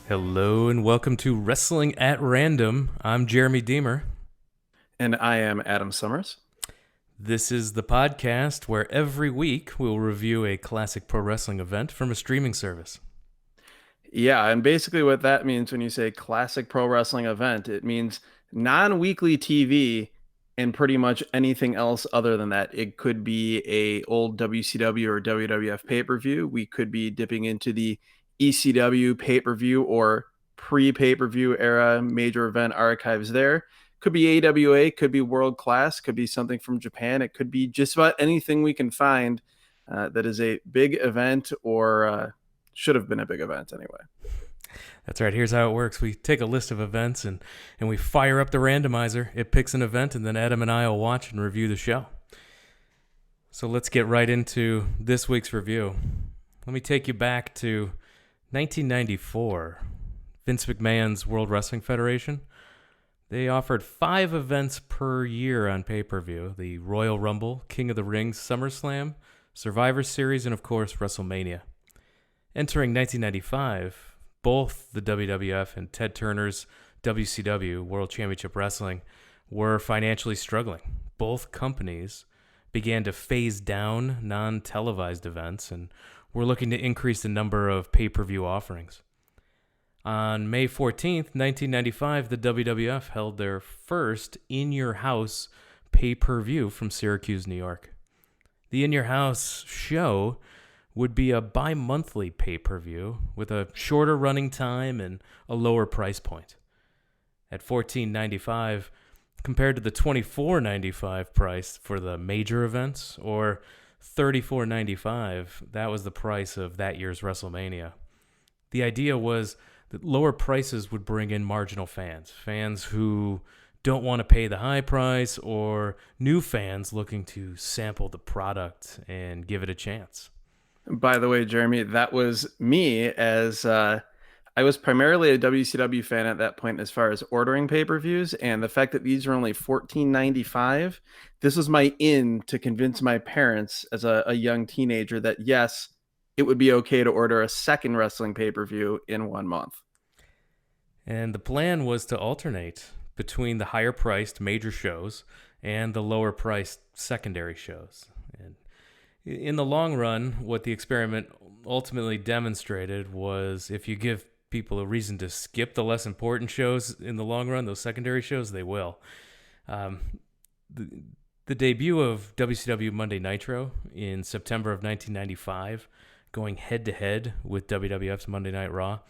Hello and welcome to Wrestling at Random. I'm Jeremy Deemer. And I am Adam Summers. This is the podcast where every week we'll review a classic pro wrestling event from a streaming service. Yeah, and basically what that means when you say classic pro wrestling event, it means non-weekly TV and pretty much anything else other than that. It could be a old WCW or WWF pay-per-view. We could be dipping into the ECW pay-per-view or pre-pay-per-view era major event archives there. Could be AWA, could be world class, could be something from Japan. It could be just about anything we can find that is a big event or should have been a big event anyway. That's right, here's how it works. We take a list of events and we fire up the randomizer. It picks an event, and then Adam and I will watch and review the show. So let's get right into this week's review. Let me take you back to 1994. Vince McMahon's World Wrestling Federation. They offered 5 events per year on pay-per-view: the Royal Rumble, King of the Ring, SummerSlam, Survivor Series, and of course WrestleMania. Entering 1995, both the WWF and Ted Turner's WCW, World Championship Wrestling, were financially struggling. Both companies began to phase down non-televised events and were looking to increase the number of pay-per-view offerings. On May 14th, 1995, the WWF held their first In Your House pay-per-view from Syracuse, New York. The In Your House show would be a bi-monthly pay-per-view with a shorter running time and a lower price point. At $14.95, compared to the $24.95 price for the major events, or $34.95, that was the price of that year's WrestleMania. The idea was that lower prices would bring in marginal fans who don't want to pay the high price, or new fans looking to sample the product and give it a chance. By the way, Jeremy, that was me as I was primarily a WCW fan at that point as far as ordering pay-per-views, and the fact that these are only $14.95, this was my in to convince my parents as a young teenager that yes, it would be okay to order a second wrestling pay-per-view in 1 month. And the plan was to alternate between the higher priced major shows and the lower priced secondary shows. And in the long run, what the experiment ultimately demonstrated was if you give people a reason to skip the less important shows in the long run, those secondary shows, they will. Um, the, the debut of WCW Monday Nitro in September of 1995, going head to head with WWF's Monday Night Raw,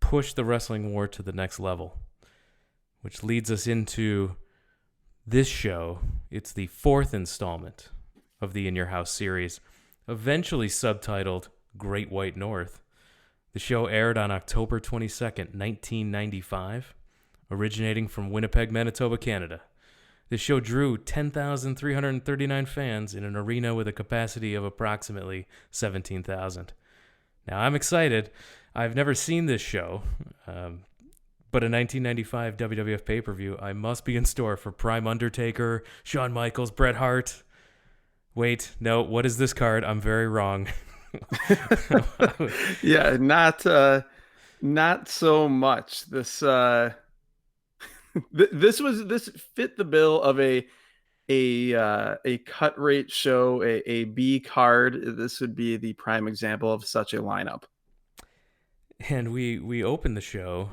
pushed the wrestling war to the next level, which leads us into this show. It's the 4th installment of the In Your House series, eventually subtitled Great White North. The show aired on October 22nd, 1995, originating from Winnipeg, Manitoba, Canada. The show drew 10,339 fans in an arena with a capacity of approximately 17,000. Now, I'm excited. I've never seen this show, but a 1995 WWF pay-per-view, I must be in store for Prime Undertaker, Shawn Michaels, Bret Hart. Wait, no, what is this card? I'm very wrong. Yeah, not so much. This fit the bill of a cut rate show, a B card. This would be the prime example of such a lineup. And we opened the show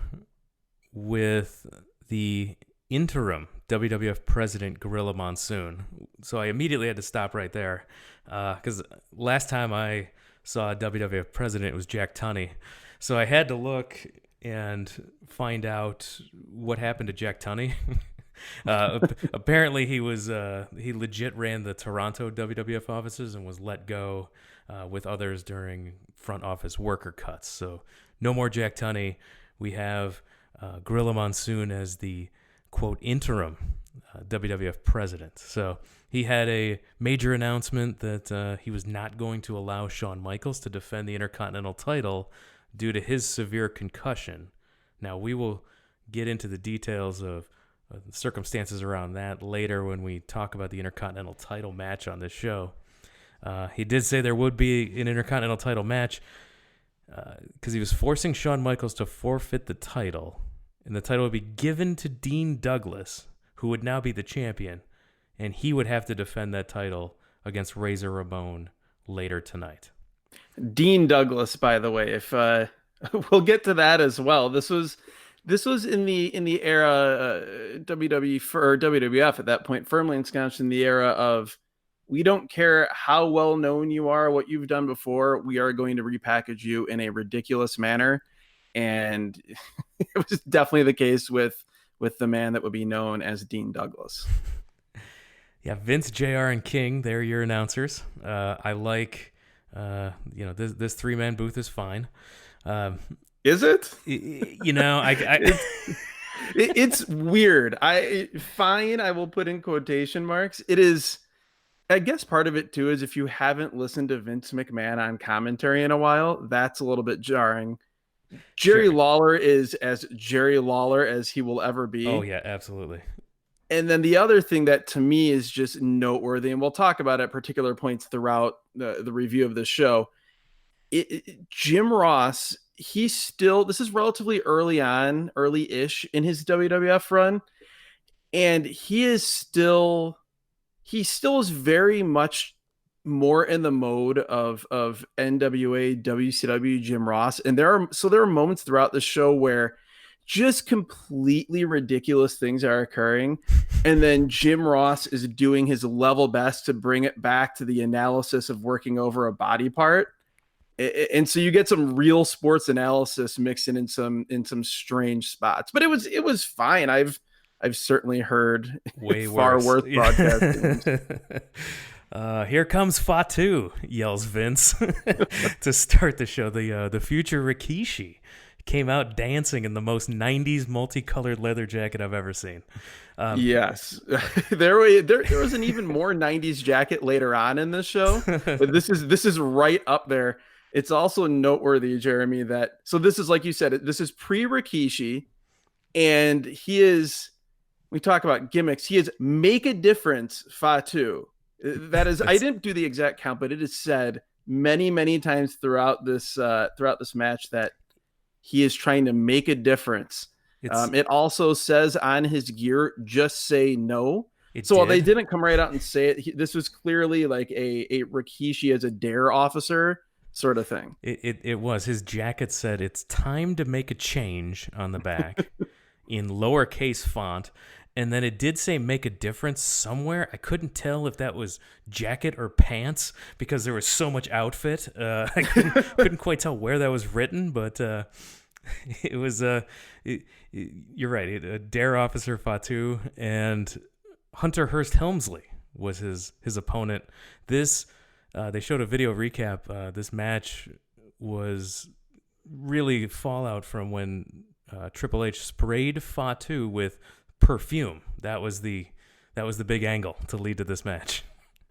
with the interim WWF president, Gorilla Monsoon. So I immediately had to stop right there, because last time I saw a WWF president, it was Jack Tunney. So I had to look and find out what happened to Jack Tunney. Apparently he legit ran the Toronto WWF offices and was let go with others during front office worker cuts. So no more Jack Tunney. We have Gorilla Monsoon as the quote interim WWF president. So he had a major announcement that he was not going to allow Shawn Michaels to defend the Intercontinental title due to his severe concussion. Now, we will get into the details of the circumstances around that later when we talk about the Intercontinental title match on this show. He did say there would be an Intercontinental title match. because he was forcing Shawn Michaels to forfeit the title, and the title would be given to Dean Douglas, who would now be the champion, and he would have to defend that title against Razor Ramon later tonight. Dean Douglas, by the way, if we'll get to that as well. This was in the era WWE or WWF at that point, firmly ensconced in the era of we don't care how well known you are, what you've done before, we are going to repackage you in a ridiculous manner. And it was definitely the case with the man that would be known as Dean Douglas. Yeah, Vince, JR, and King, they're your announcers. I like, this three-man booth is fine. Is it? It's weird. Fine, I will put in quotation marks. It is. I guess part of it too is if you haven't listened to Vince McMahon on commentary in a while, that's a little bit jarring. Jerry Sure. Lawler is as Jerry Lawler as he will ever be. Oh yeah, absolutely. And then the other thing that to me is just noteworthy, and we'll talk about at particular points throughout the review of the show, Jim Ross, this is relatively early-ish in his WWF run, and he still is very much more in the mode of NWA, WCW, Jim Ross. And there are moments throughout the show where just completely ridiculous things are occurring. And then Jim Ross is doing his level best to bring it back to the analysis of working over a body part. And so you get some real sports analysis mixed in some strange spots, but it was fine. I've certainly heard way far worse broadcasting. Here comes Fatu, yells Vince to start the show. The future Rikishi came out dancing in the most 90s multicolored leather jacket I've ever seen. Yes. there was an even more 90s jacket later on in this show, but this is right up there. It's also noteworthy, Jeremy, so this is, like you said, this is pre-Rikishi, and we talk about gimmicks. He is make a difference Fatu. That is, I didn't do the exact count, but it is said many, many times throughout this match that he is trying to make a difference. It also says on his gear, just say no. While they didn't come right out and say it, this was clearly like a Rikishi as a dare officer sort of thing. It was. His jacket said, "It's time to make a change" on the back in lowercase font. And then it did say "make a difference" somewhere. I couldn't tell if that was jacket or pants because there was so much outfit. I couldn't quite tell where that was written, but it was. You're right. Dare Officer Fatu and Hunter Hearst Helmsley was his opponent. They showed a video recap. This match was really fallout from when Triple H sprayed Fatu with perfume. That was the big angle to lead to this match.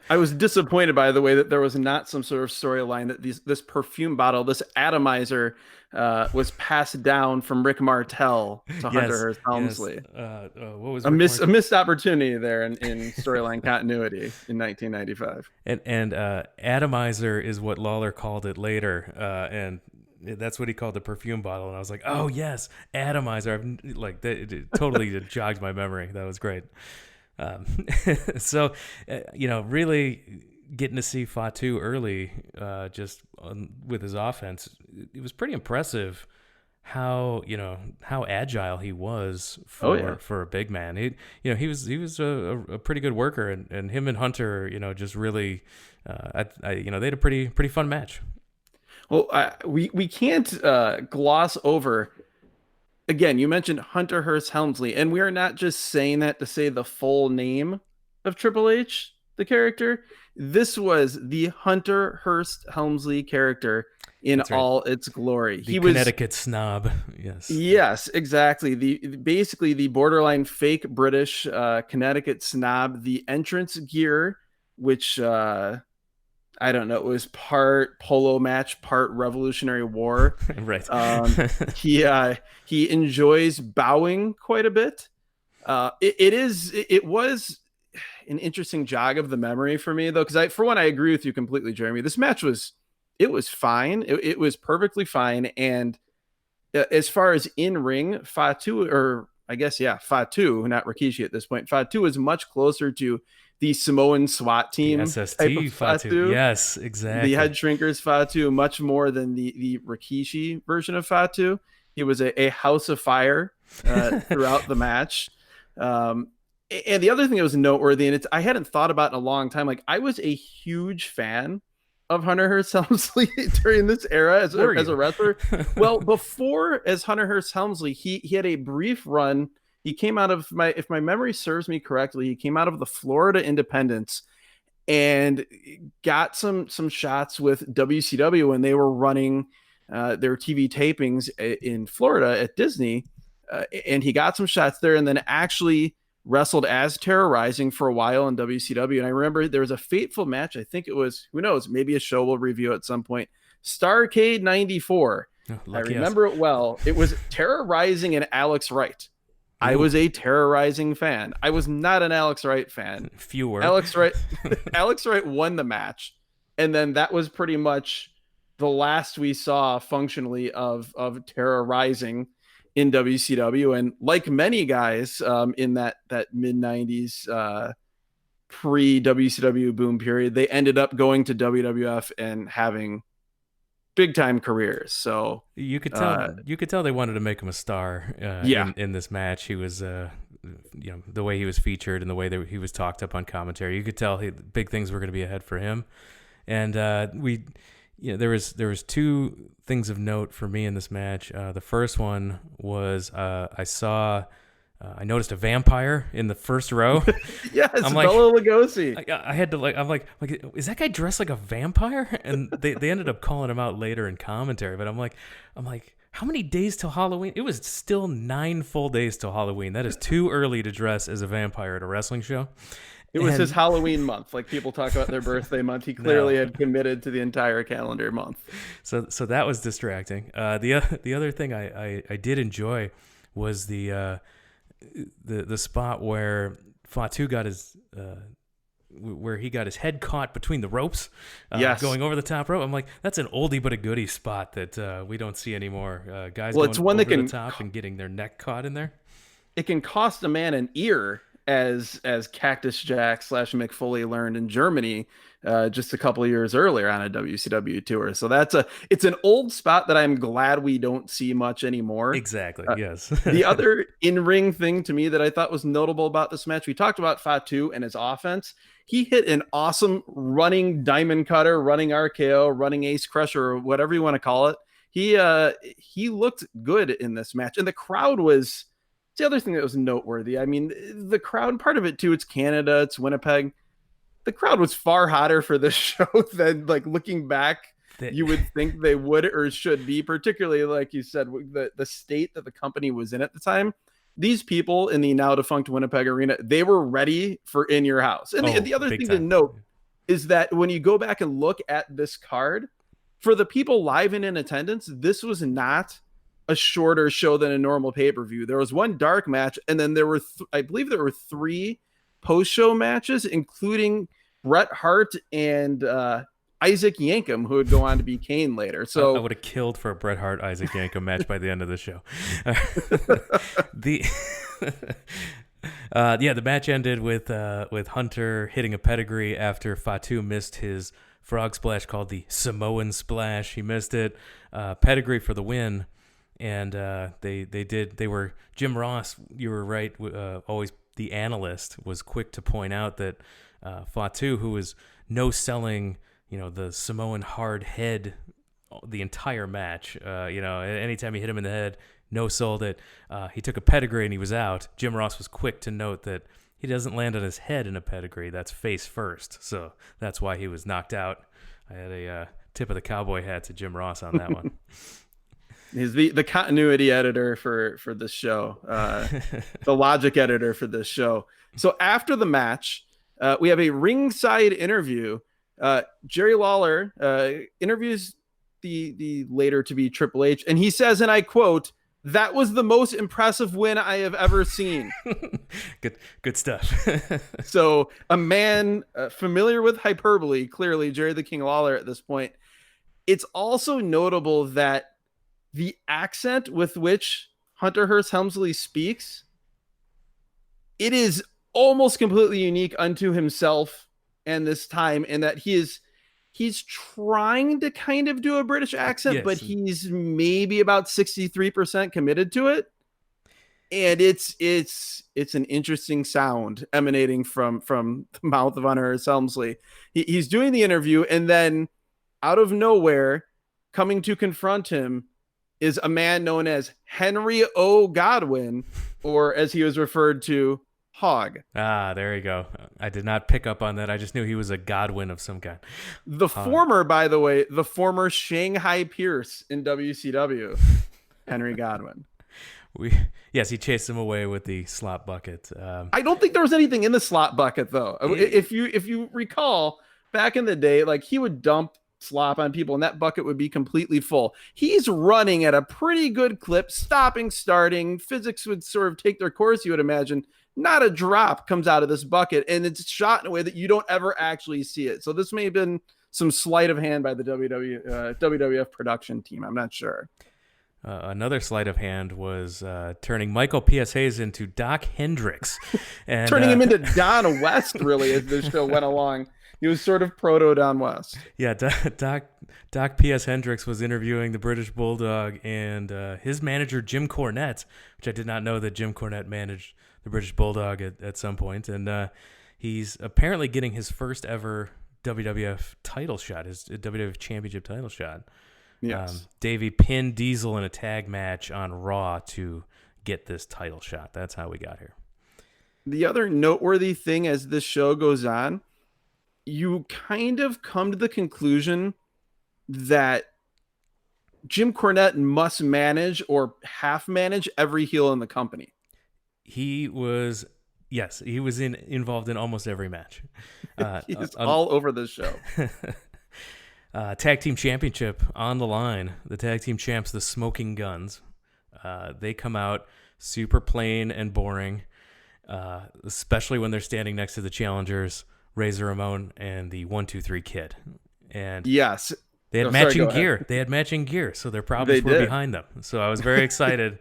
I was disappointed, by the way, that there was not some sort of storyline that this perfume bottle, this atomizer, was passed down from Rick Martel to Hunter Hearst Helmsley. Yes. What was a missed opportunity there in storyline continuity in 1995. And atomizer is what Lawler called it later, and that's what he called the perfume bottle. And I was like, oh yes, atomizer. It totally jogged my memory. That was great. So, really getting to see Fatu early, with his offense, it was pretty impressive how agile he was for a big man. He was a pretty good worker, and him and Hunter, just really, they had a pretty fun match. Well, we can't gloss over. Again, you mentioned Hunter Hearst Helmsley, and we are not just saying that to say the full name of Triple H, the character. This was the Hunter Hearst Helmsley character in all its glory. He was Connecticut snob. Yes. Yes, exactly. Basically the borderline fake British Connecticut snob. The entrance gear, which I don't know, it was part polo match, part Revolutionary War. Right. He enjoys bowing quite a bit. It was an interesting jog of the memory for me, though, because for one, I agree with you completely, Jeremy. This match was it was fine. It was perfectly fine. And as far as in ring, Fatu, or I guess, yeah, Fatu, not Rikishi at this point, Fatu is much closer to the Samoan SWAT The team type of SST Fatu. Fatu, Yes, the exactly. head shrinkers Fatu, much more than the Rikishi version of Fatu. He was a house of fire throughout the match. Um, and the other thing that was noteworthy, and I hadn't thought about in a long time, like I was a huge fan of Hunter Hearst Helmsley during this era Were as a you? wrestler. Well, before as Hunter Hearst Helmsley, he had a brief run. He came out of if my memory serves me correctly, he came out of the Florida Independence and got some shots with WCW when they were running their TV tapings in Florida at Disney, and he got some shots there, and then actually wrestled as Terrorizing for a while in WCW. And I remember there was a fateful match. I think it was, who knows, maybe a show we'll review at some point. Starcade '94. Oh, I lucky us. remember it well. It was Terrorizing and Alex Wright. I Ooh, was a Terrorizing fan. I was not an Alex Wright fan. fewer. Alex Wright Alex Wright won the match, and then that was pretty much the last we saw functionally of Terrorizing in WCW. And like many guys in that mid '90s pre WCW boom period, they ended up going to WWF and having big time careers. So You could tell. uh, You could tell they wanted to make him a star yeah, in this match. He was, the way he was featured and the way that he was talked up on commentary. You could tell big things were going to be ahead for him. And there was two things of note for me in this match. The first one was I noticed a vampire in the first row. yes, I'm like, Bela Lugosi. I had to I'm like, is that guy dressed like a vampire? And they ended up calling him out later in commentary. But I'm like, how many days till Halloween? It was still 9 full days till Halloween. That is too early to dress as a vampire at a wrestling show. It was his And Halloween month. Like people talk about their birthday month. He clearly no, had committed to the entire calendar month. so that was distracting. The other thing I did enjoy was the spot where Fatu got his where he got his head caught between the ropes, Yes. going over the top rope. I'm like, that's an oldie but a goodie spot that we don't see anymore. Guys Well, going it's one that over the top and getting their neck caught in there. can cost a man an ear, as Cactus Jack / Mick Foley learned in Germany just a couple of years earlier on a WCW tour. So it's an old spot that I'm glad we don't see much anymore. Exactly. Uh, Yes. the other in-ring thing to me that I thought was notable about this match, we talked about Fatu and his offense. He hit an awesome running diamond cutter, running RKO, running ace crusher, or whatever you want to call it. He looked good in this match, and the crowd was the other thing that was noteworthy. I mean, the crowd, part of it too, it's Canada, it's Winnipeg. The crowd was far hotter for this show than, like, looking back, That- you would think they would or should be, particularly like you said, the state that the company was in at the time. These people in the now defunct Winnipeg Arena, they were ready for In Your House. And the other big thing to time. note is that when you go back and look at this card, for the people live and in attendance, this was not a shorter show than a normal pay-per-view. There was one dark match, and then there were I believe there were 3 post-show matches, including Bret Hart and Isaac Yankem, who would go on to be Kane later. I So would have killed for a Bret Hart Isaac Yankem match by the end of the show. the the match ended with Hunter hitting a pedigree after Fatu missed his frog splash called the Samoan Splash. He missed it. Pedigree for the win. And they were Jim Ross. You were right. Always the analyst was quick to point out that Fatu, who was no selling, the Samoan hard head the entire match. Anytime he hit him in the head, no sold it. He took a pedigree and he was out. Jim Ross was quick to note that he doesn't land on his head in a pedigree. That's face first. So that's why he was knocked out. I had a tip of the cowboy hat to Jim Ross on that one. he's the continuity editor for this show, the logic editor for this show. So after the match, we have a ringside interview. Jerry Lawler interviews the later to be Triple H, and he says, and I quote, "That was the most impressive win I have ever seen." Good stuff. So a man familiar with hyperbole, clearly Jerry the King Lawler at this point. It's also notable that the accent with which Hunter Hearst Helmsley speaks, it is almost completely unique unto himself and this time, in that he's trying to kind of do a British accent, but Yes. he's maybe about 63% committed to it. And it's an interesting sound emanating from the mouth of Hunter Helmsley. He's doing the interview, and then out of nowhere, coming to confront him is a man known as Henry O. Godwin, or as he was referred to, Hog. Ah, there you go. I did not pick up on that. I just knew he was a Godwin of some kind. The former, by the way, the former Shanghai Pierce in WCW, Henry Godwin. Yes, he chased him away with the slop bucket. I don't think there was anything in the slop bucket though. If you recall, back in the day, like, he would dump slop on people and that bucket would be completely full. He's running at a pretty good clip, stopping, starting. Physics would sort of take their course, you would imagine. Not a drop comes out of this bucket, and it's shot in a way that you don't ever actually see it. So this may have been some sleight of hand by the WWF production team. I'm not sure. Another sleight of hand was turning Michael P.S. Hayes into Doc Hendricks. And, turning him into Don West, really, as the show went along. He was sort of proto Don West. Yeah, Doc P.S. Hendricks was interviewing the British Bulldog and his manager, Jim Cornette, which I did not know that Jim Cornette managed the British Bulldog at some point. And he's apparently getting his first ever WWF title shot, his WWF Championship title shot. Yes. Davey pinned Diesel in a tag match on Raw to get this title shot. That's how we got here. The other noteworthy thing as this show goes on, you kind of come to the conclusion that Jim Cornette must manage or half manage every heel in the company. He was involved in almost every match. He's all over this show. Tag team championship on the line. The tag team champs, the Smoking Guns. They come out super plain and boring, especially when they're standing next to the challengers, Razor Ramon and the 1-2-3 Kid. And yes, they had matching gear. They had matching gear, so their problems were behind them. So I was very excited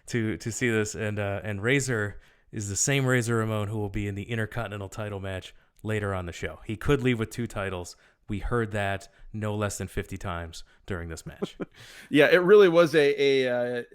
to see this. And Razor is the same Razor Ramon who will be in the Intercontinental title match later on the show. He could leave with 2 titles. We heard that no less than 50 times during this match. Yeah, it really was a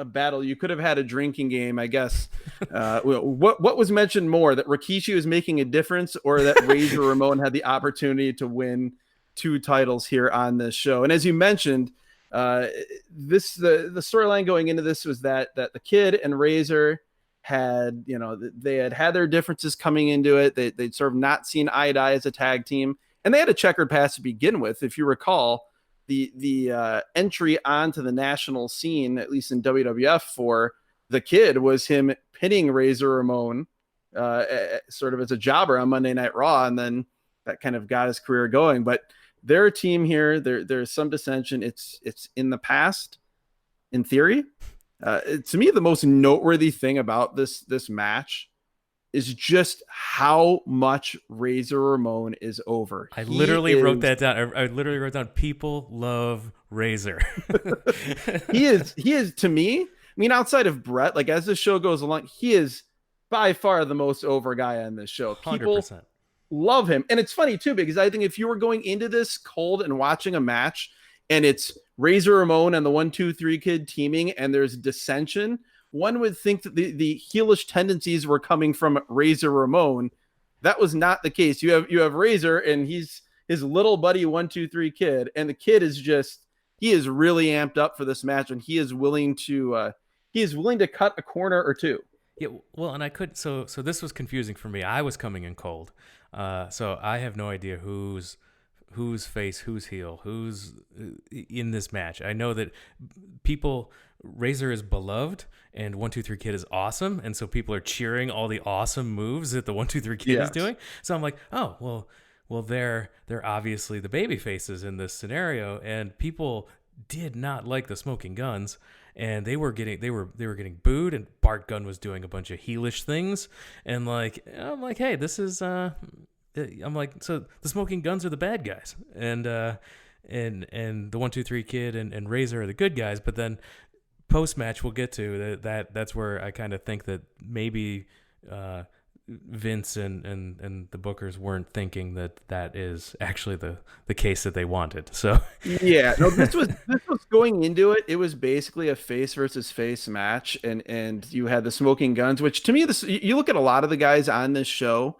battle. You could have had a drinking game, I guess. What was mentioned more, that Rikishi was making a difference, or that Razor Ramon had the opportunity to win 2 titles here on this show? And as you mentioned, the storyline going into this was that the Kid and Razor had, they had their differences coming into it. They'd sort of not seen eye to eye as a tag team. And they had a checkered past to begin with. If you recall, the entry onto the national scene, at least in WWF, for the Kid was him pinning Razor Ramon sort of as a jobber on Monday Night Raw, and then that kind of got his career going. But their team here, there's some dissension. It's in the past, in theory. To me, the most noteworthy thing about this match is just how much Razor Ramon is over. I literally wrote that down. I literally wrote down, people love Razor. He is, to me, I mean, outside of Brett, like, as the show goes along, he is by far the most over guy on this show. People 100%. love him. And it's funny too, because I think if you were going into this cold and watching a match and it's Razor Ramon and the 1-2-3 Kid teaming and there's dissension, one would think that the heelish tendencies were coming from Razor Ramon. That was not the case. You have Razor and he's his little buddy 1-2-3 Kid, and the Kid is he is really amped up for this match, and he is willing to cut a corner or two. Yeah, well, and I could so this was confusing for me. I was coming in cold, so I have no idea who's face, who's heel, who's in this match. I know that Razor is beloved and 1-2-3 Kid is awesome, and so people are cheering all the awesome moves that the 1-2-3 Kid is doing. So I'm like, oh well, they're obviously the baby faces in this scenario, and people did not like the Smoking Guns, and they were getting booed, and Bart Gunn was doing a bunch of heelish things, and I'm like, hey, this is I'm like, so the Smoking Guns are the bad guys, and and the 1-2-3 Kid and Razor are the good guys, but then post match we'll get to that's where I kind of think that maybe Vince and the bookers weren't thinking that is actually the case that they wanted. So Yeah, no, this was going into it. It was basically a face versus face match, and you had the Smoking Guns, which to me, this you look at a lot of the guys on this show,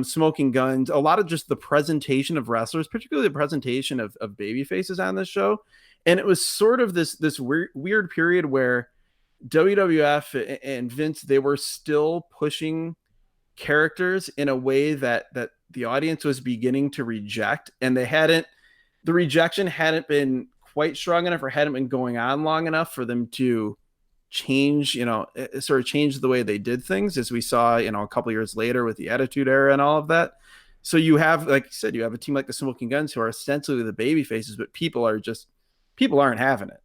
Smoking Guns, a lot of just the presentation of wrestlers, particularly the presentation of baby faces on this show, and it was sort of this weird period where WWF and Vince, they were still pushing characters in a way that the audience was beginning to reject, and the rejection hadn't been quite strong enough or hadn't been going on long enough for them to change, sort of change the way they did things, as we saw, a couple years later with the Attitude Era and all of that. So you have, like you said, you have a team like the Smoking Guns who are ostensibly the baby faces, but people aren't having it.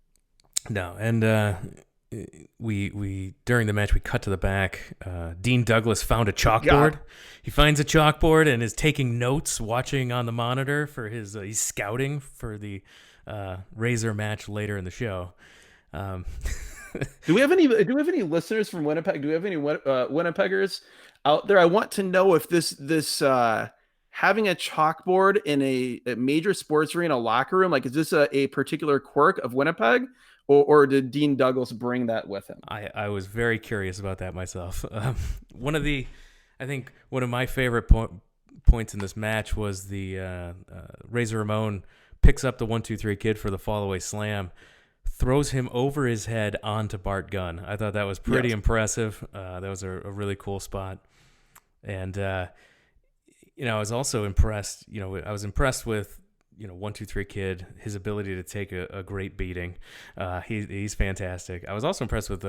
no, and we during the match we cut to the back. Dean Douglas found a chalkboard. God. He finds a chalkboard and is taking notes, watching on the monitor for his. He's scouting for the Razor match later in the show. Um, Do we have any listeners from Winnipeg? Do we have any Winnipeggers out there? I want to know if this having a chalkboard in a major sports arena locker room, like, is this a particular quirk of Winnipeg, or did Dean Douglas bring that with him? I was very curious about that myself. I think one of my favorite points in this match was the Razor Ramon picks up the 1-2-3 Kid for the fallaway slam, throws him over his head onto Bart Gunn. I thought that was pretty impressive. That was a really cool spot. And, I was also impressed. I was impressed with, 1-2-3 Kid, his ability to take a great beating. He's fantastic. I was also impressed with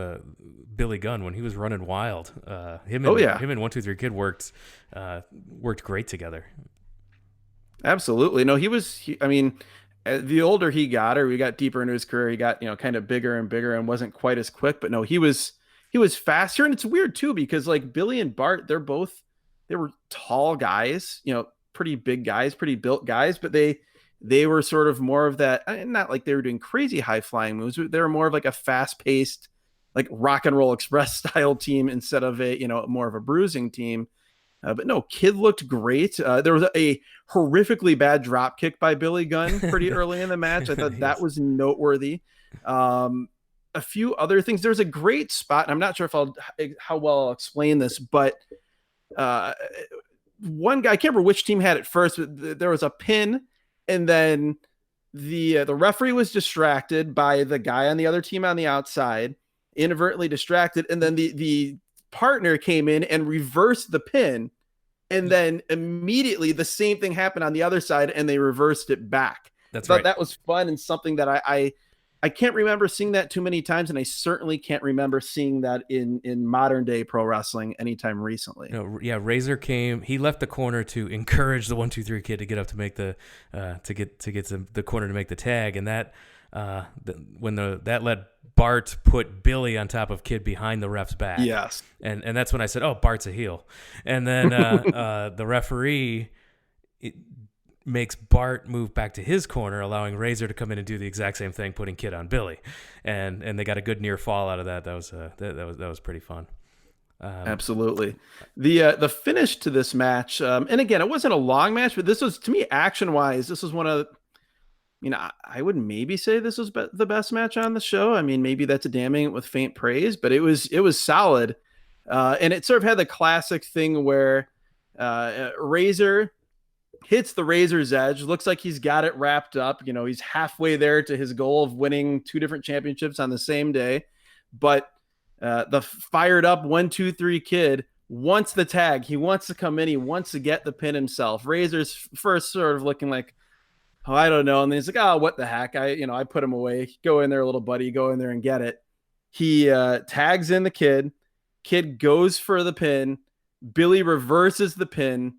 Billy Gunn when he was running wild. Him and 1-2-3 Kid worked great together. Absolutely. No, I mean, the older he got, or we got deeper into his career, he got, kind of bigger and bigger and wasn't quite as quick, but no, he was faster. And it's weird too, because like Billy and Bart, they were tall guys, pretty big guys, pretty built guys, but they were sort of more of that, not like they were doing crazy high flying moves, but they were more of like a fast paced, like Rock and Roll Express style team instead of more of a bruising team. But no, Kid looked great. There was a horrifically bad drop kick by Billy Gunn pretty early in the match. I thought that was noteworthy. A few other things. There's a great spot, and I'm not sure how well I'll explain this, but one guy, I can't remember which team had it first, but there was a pin, and then the referee was distracted by the guy on the other team on the outside, inadvertently distracted, and then the partner came in and reversed the pin, and then immediately the same thing happened on the other side, and they reversed it back. That's right. That was fun, and something that I can't remember seeing that too many times, and I certainly can't remember seeing that in modern day pro wrestling anytime recently. Razor came. He left the corner to encourage the 1-2-3 Kid to get up to make the the corner to make the tag, and that that let Bart put Billy on top of Kid behind the ref's back. Yes, and that's when I said, "Oh, Bart's a heel," and then the referee makes Bart move back to his corner, allowing Razor to come in and do the exact same thing, putting Kid on Billy, and they got a good near fall out of that. That was pretty fun. Absolutely. The finish to this match, and again, it wasn't a long match, but this was, to me, action wise, this was one of, I would maybe say this was the best match on the show. I mean, maybe that's a damning it with faint praise, but it was solid, and it sort of had the classic thing where Razor hits the Razor's edge. Looks like he's got it wrapped up. He's halfway there to his goal of winning 2 different championships on the same day. But the fired up 1-2-3 Kid wants the tag. He wants to come in. He wants to get the pin himself. Razor's first sort of looking like, oh, I don't know. And then he's like, oh, what the heck? I put him away. Go in there, little buddy. Go in there and get it. He tags in the Kid. Kid goes for the pin. Billy reverses the pin.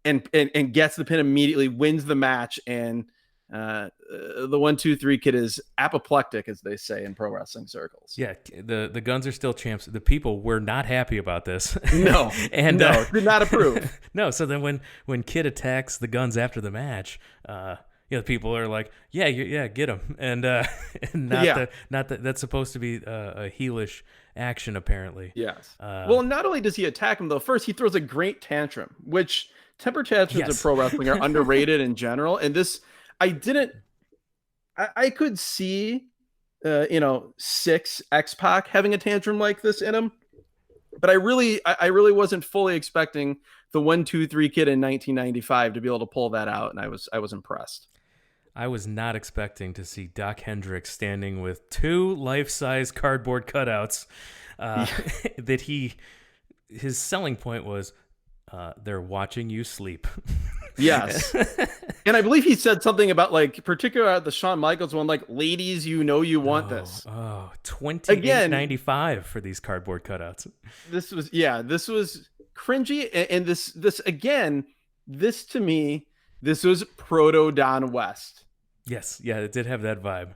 And gets the pin immediately, wins the match, and the 1-2-3 Kid is apoplectic, as they say in pro wrestling circles. Yeah, the Guns are still champs. The people were not happy about this. No, and did not approve. No, so then when Kid attacks the Guns after the match, You know, people are like, yeah, yeah, get him, and and Yeah. not that that's supposed to be a heelish action apparently. Yes. Uh, Well, not only does he attack him though, first he throws a great tantrum, which temper tantrums in yes, pro wrestling are underrated in general. And this, I didn't, I could see, six X Pac having a tantrum like this in him, but I really wasn't fully expecting the 1-2-3 kid in 1995 to be able to pull that out, and I was impressed. I was not expecting to see Doc Hendricks standing with two life-size cardboard cutouts. Uh, Yeah. that his selling point was, they're watching you sleep. Yes. And I believe he said something about like, particularly at the Shawn Michaels one, like, ladies, you know you want Oh, this. oh, 28 Again, 95 for these cardboard cutouts. this was cringy, and this again, this to me, this was proto Don West. Yes, yeah, it did have that vibe.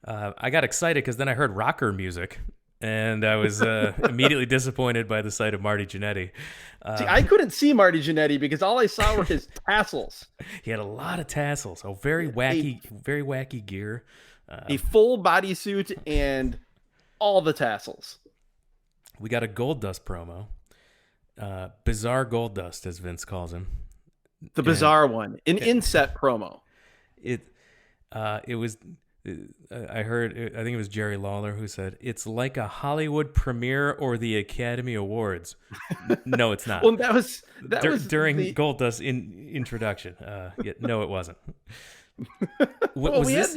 I got excited because then I heard rocker music, and I was immediately disappointed by the sight of Marty Jannetty. See, I couldn't see Marty Jannetty because all I saw were his tassels. He had a lot of tassels, very wacky gear. A full bodysuit and all the tassels. We got a Gold Dust promo, bizarre Gold Dust as Vince calls him. The bizarre one, an inset promo. It it was. I heard. I think it was Jerry Lawler who said it's like a Hollywood premiere or the Academy Awards. No, it's not. Well, that was during the, Gold Dust introduction. Yeah, no, it wasn't. well, we had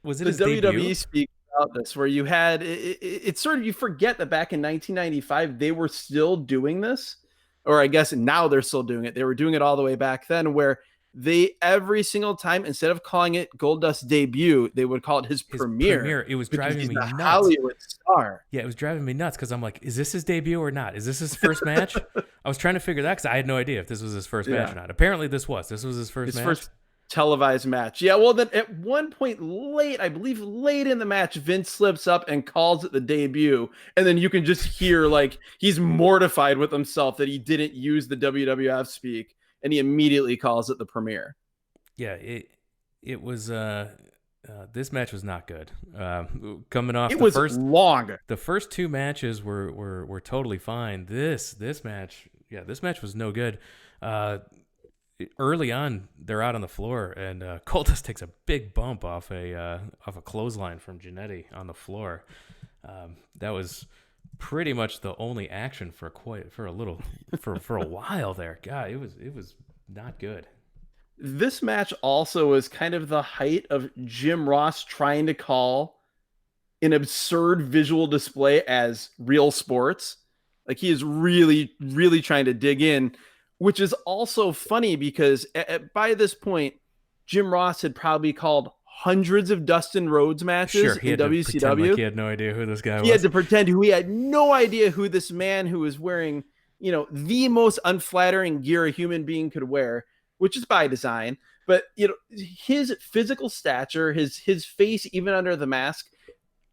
was it the his WWE debut? speak about this, where you had it's sort of, you forget that back in 1995 they were still doing this, or I guess now they're still doing it. They were doing it all the way back then, where they every single time, instead of calling it Goldust's debut, they would call it his premiere. It was because driving he's me the nuts. Hollywood star. Yeah, it was driving me nuts because I'm like, is this his debut or not? Is this his first match? I was trying to figure that because I had no idea if this was his first match or not. Apparently, this was his first match. First televised match. Yeah, well, then at one point late, I believe late in the match, Vince slips up and calls it the debut, and then you can just hear like he's mortified with himself that he didn't use the WWF speak, and he immediately calls it the premiere. Yeah, it was. This match was not good. Coming off it was long. The first two matches were totally fine. This match, this match was no good. Early on, they're out on the floor, and Goldust takes a big bump off a clothesline from Jannetty on the floor. That was pretty much the only action for a while there. God, it was not good. This match also was kind of the height of Jim Ross trying to call an absurd visual display as real sports. Like, he is really, really trying to dig in, which is also funny because by this point, Jim Ross had probably called hundreds of Dustin Rhodes matches in WCW. Like he had no idea who this guy was. He had to pretend he had no idea who this man who was wearing, the most unflattering gear a human being could wear, which is by design. But his physical stature, his face, even under the mask,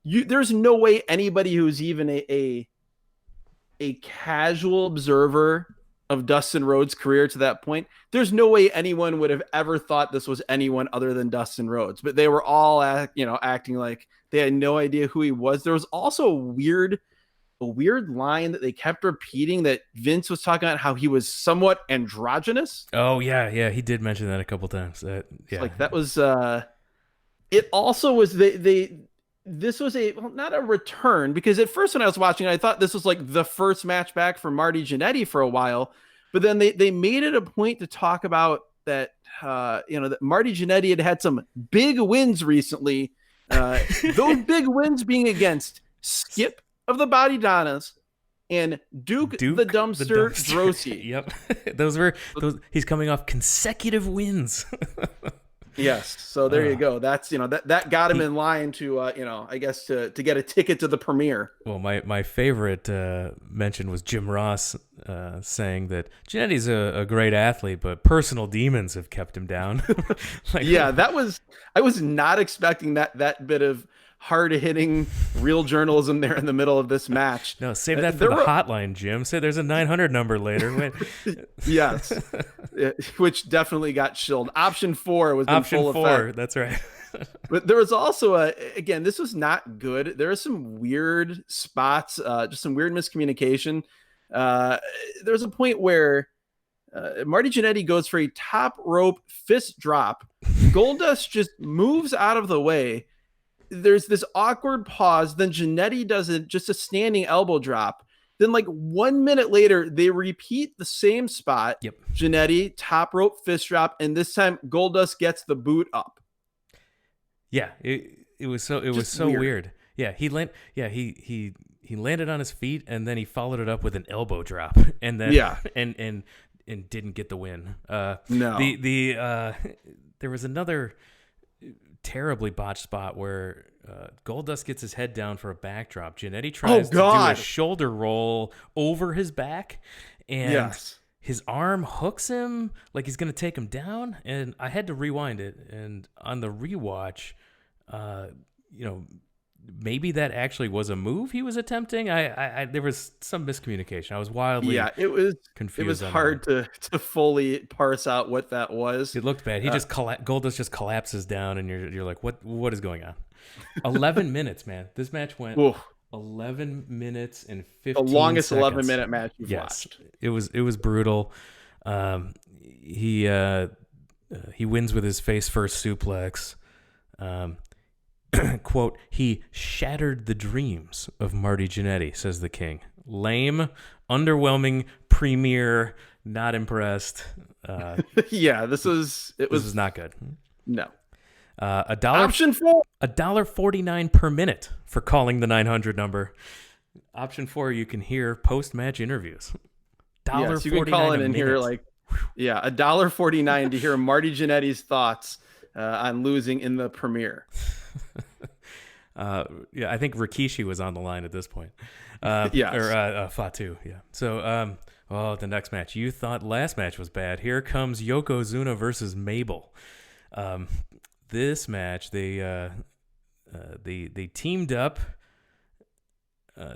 there's no way anybody who's even a casual observer of Dustin Rhodes' career to that point, there's no way anyone would have ever thought this was anyone other than Dustin Rhodes. But they were all acting like they had no idea who he was. There was also a weird line that they kept repeating, that Vince was talking about how he was somewhat androgynous. Oh yeah, he did mention that a couple times. Like, that was it also was this was not a return, because at first when I was watching it, I thought this was like the first match back for Marty Jannetty for a while, but then they made it a point to talk about that that Marty Jannetty had some big wins recently, those big wins being against Skip of the Body Donnas and Duke the Dumpster Drosy. Yep. those. He's coming off consecutive wins. Yes. So there you go. That's, that got him in line to, I guess to get a ticket to the premiere. Well, my favorite mention was Jim Ross saying that Jannetty's a great athlete, but personal demons have kept him down. I was not expecting that bit of hard-hitting real journalism there in the middle of this match. No, save that for the hotline, Jim. Say there's a 900 number later. Wait. Yes, which definitely got shilled. Option 4 was Option in full 4. effect. That's right. But there was also again, this was not good. There are some weird spots, just some weird miscommunication. There was a point where Marty Jannetty goes for a top rope fist drop. Goldust just moves out of the way. There's this awkward pause. Then Jannetty does just a standing elbow drop. Then like 1 minute later, they repeat the same spot. Yep. Jannetty, top rope fist drop. And this time Goldust gets the boot up. Yeah, it was so weird. Yeah, he landed on his feet and then he followed it up with an elbow drop and then and didn't get the win. No. There was another terribly botched spot where Goldust gets his head down for a backdrop. Jannetty tries to do a shoulder roll over his back and his arm hooks him like he's going to take him down. And I had to rewind it. And on the rewatch, maybe that actually was a move he was attempting. There was some miscommunication. I was wildly confused. It was hard to fully parse out what that was. It looked bad. He Goldust just collapses down, and you're like, what is going on? 11 minutes, man. This match went 11 minutes and 15 the longest seconds. 11-minute match you've watched. It was brutal. He wins with his face first suplex. Quote, he shattered the dreams of Marty Jannetty, says the King. Lame, underwhelming, premier, not impressed. This was not good. No. Option 4. $1.49 per minute for calling the 900 number. Option 4, you can hear post-match interviews. Yes, you can call in and hear $1.49 to hear Marty Jannetty's thoughts on losing in the premiere. I think Rikishi was on the line at this point. Yes. Or Fatu, yeah. So, the next match. You thought last match was bad. Here comes Yokozuna versus Mabel. This match, they teamed up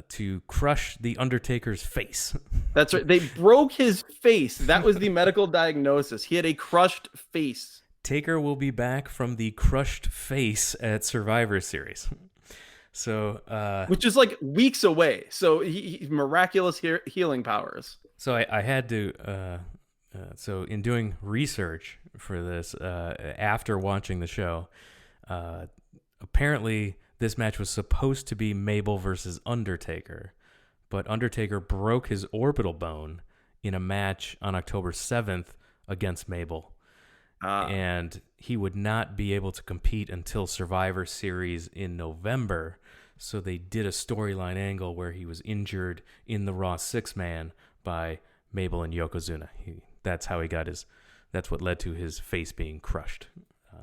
to crush the Undertaker's face. That's right. They broke his face. That was the medical diagnosis. He had a crushed face. Taker will be back from the crushed face at Survivor Series. So, which is like weeks away. So he miraculous healing powers. So I had to. So in doing research for this, after watching the show, apparently this match was supposed to be Mabel versus Undertaker, but Undertaker broke his orbital bone in a match on October 7th against Mabel. And he would not be able to compete until Survivor Series in November. So they did a storyline angle where he was injured in the Raw 6-man by Mabel and Yokozuna. That's how he got that's what led to his face being crushed.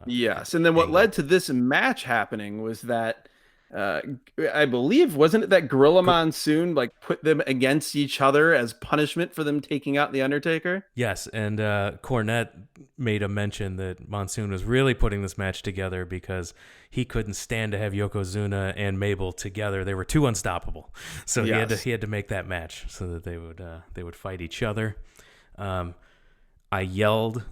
Yes. And then what led to this match happening was that, I believe, wasn't it that Gorilla Monsoon put them against each other as punishment for them taking out the Undertaker? Yes, and Cornette made a mention that Monsoon was really putting this match together because he couldn't stand to have Yokozuna and Mabel together. They were too unstoppable, so he had to make that match so that they would fight each other. I yelled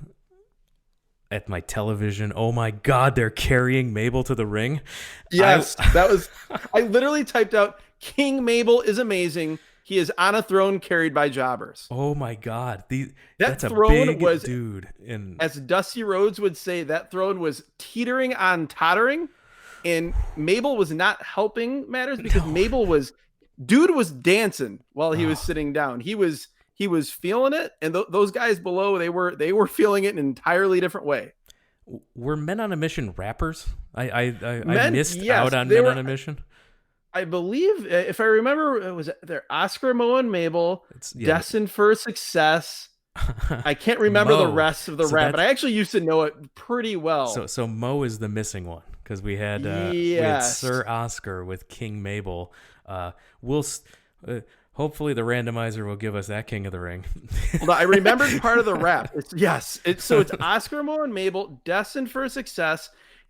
at my television, "Oh my God, they're carrying Mabel to the ring." Yes, I literally typed out, "King Mabel is amazing. He is on a throne carried by jobbers." Oh my God. That's throne a big dude. As Dusty Rhodes would say, that throne was teetering on tottering, and Mabel was not helping matters because dude was dancing while he was sitting down. He was feeling it, and those guys below, they were feeling it in an entirely different way. Were Men on a Mission rappers? I missed out on Men on a Mission. I believe, if I remember, it was they're Oscar, Mo, and Mabel, destined for success. I can't remember the rest of the rap, but I actually used to know it pretty well. So Mo is the missing one because we had Sir Oscar with King Mabel. Hopefully the randomizer will give us that King of the Ring. Well, I remembered part of the rap. It's Oscar, Mo, and Mabel, destined for success.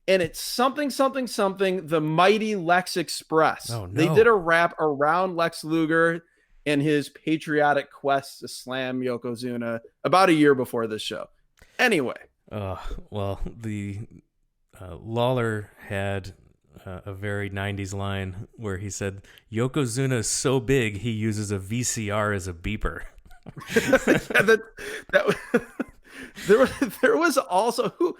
and it's something something something the mighty Lex Express. Oh They did no. a rap around Lex Luger and his patriotic quest to slam Yokozuna about a year before this show. Anyway, Uh, well, the Lawler had a very 90s line where he said, Yokozuna is so big he uses a VCR as a beeper. yeah, that there was also who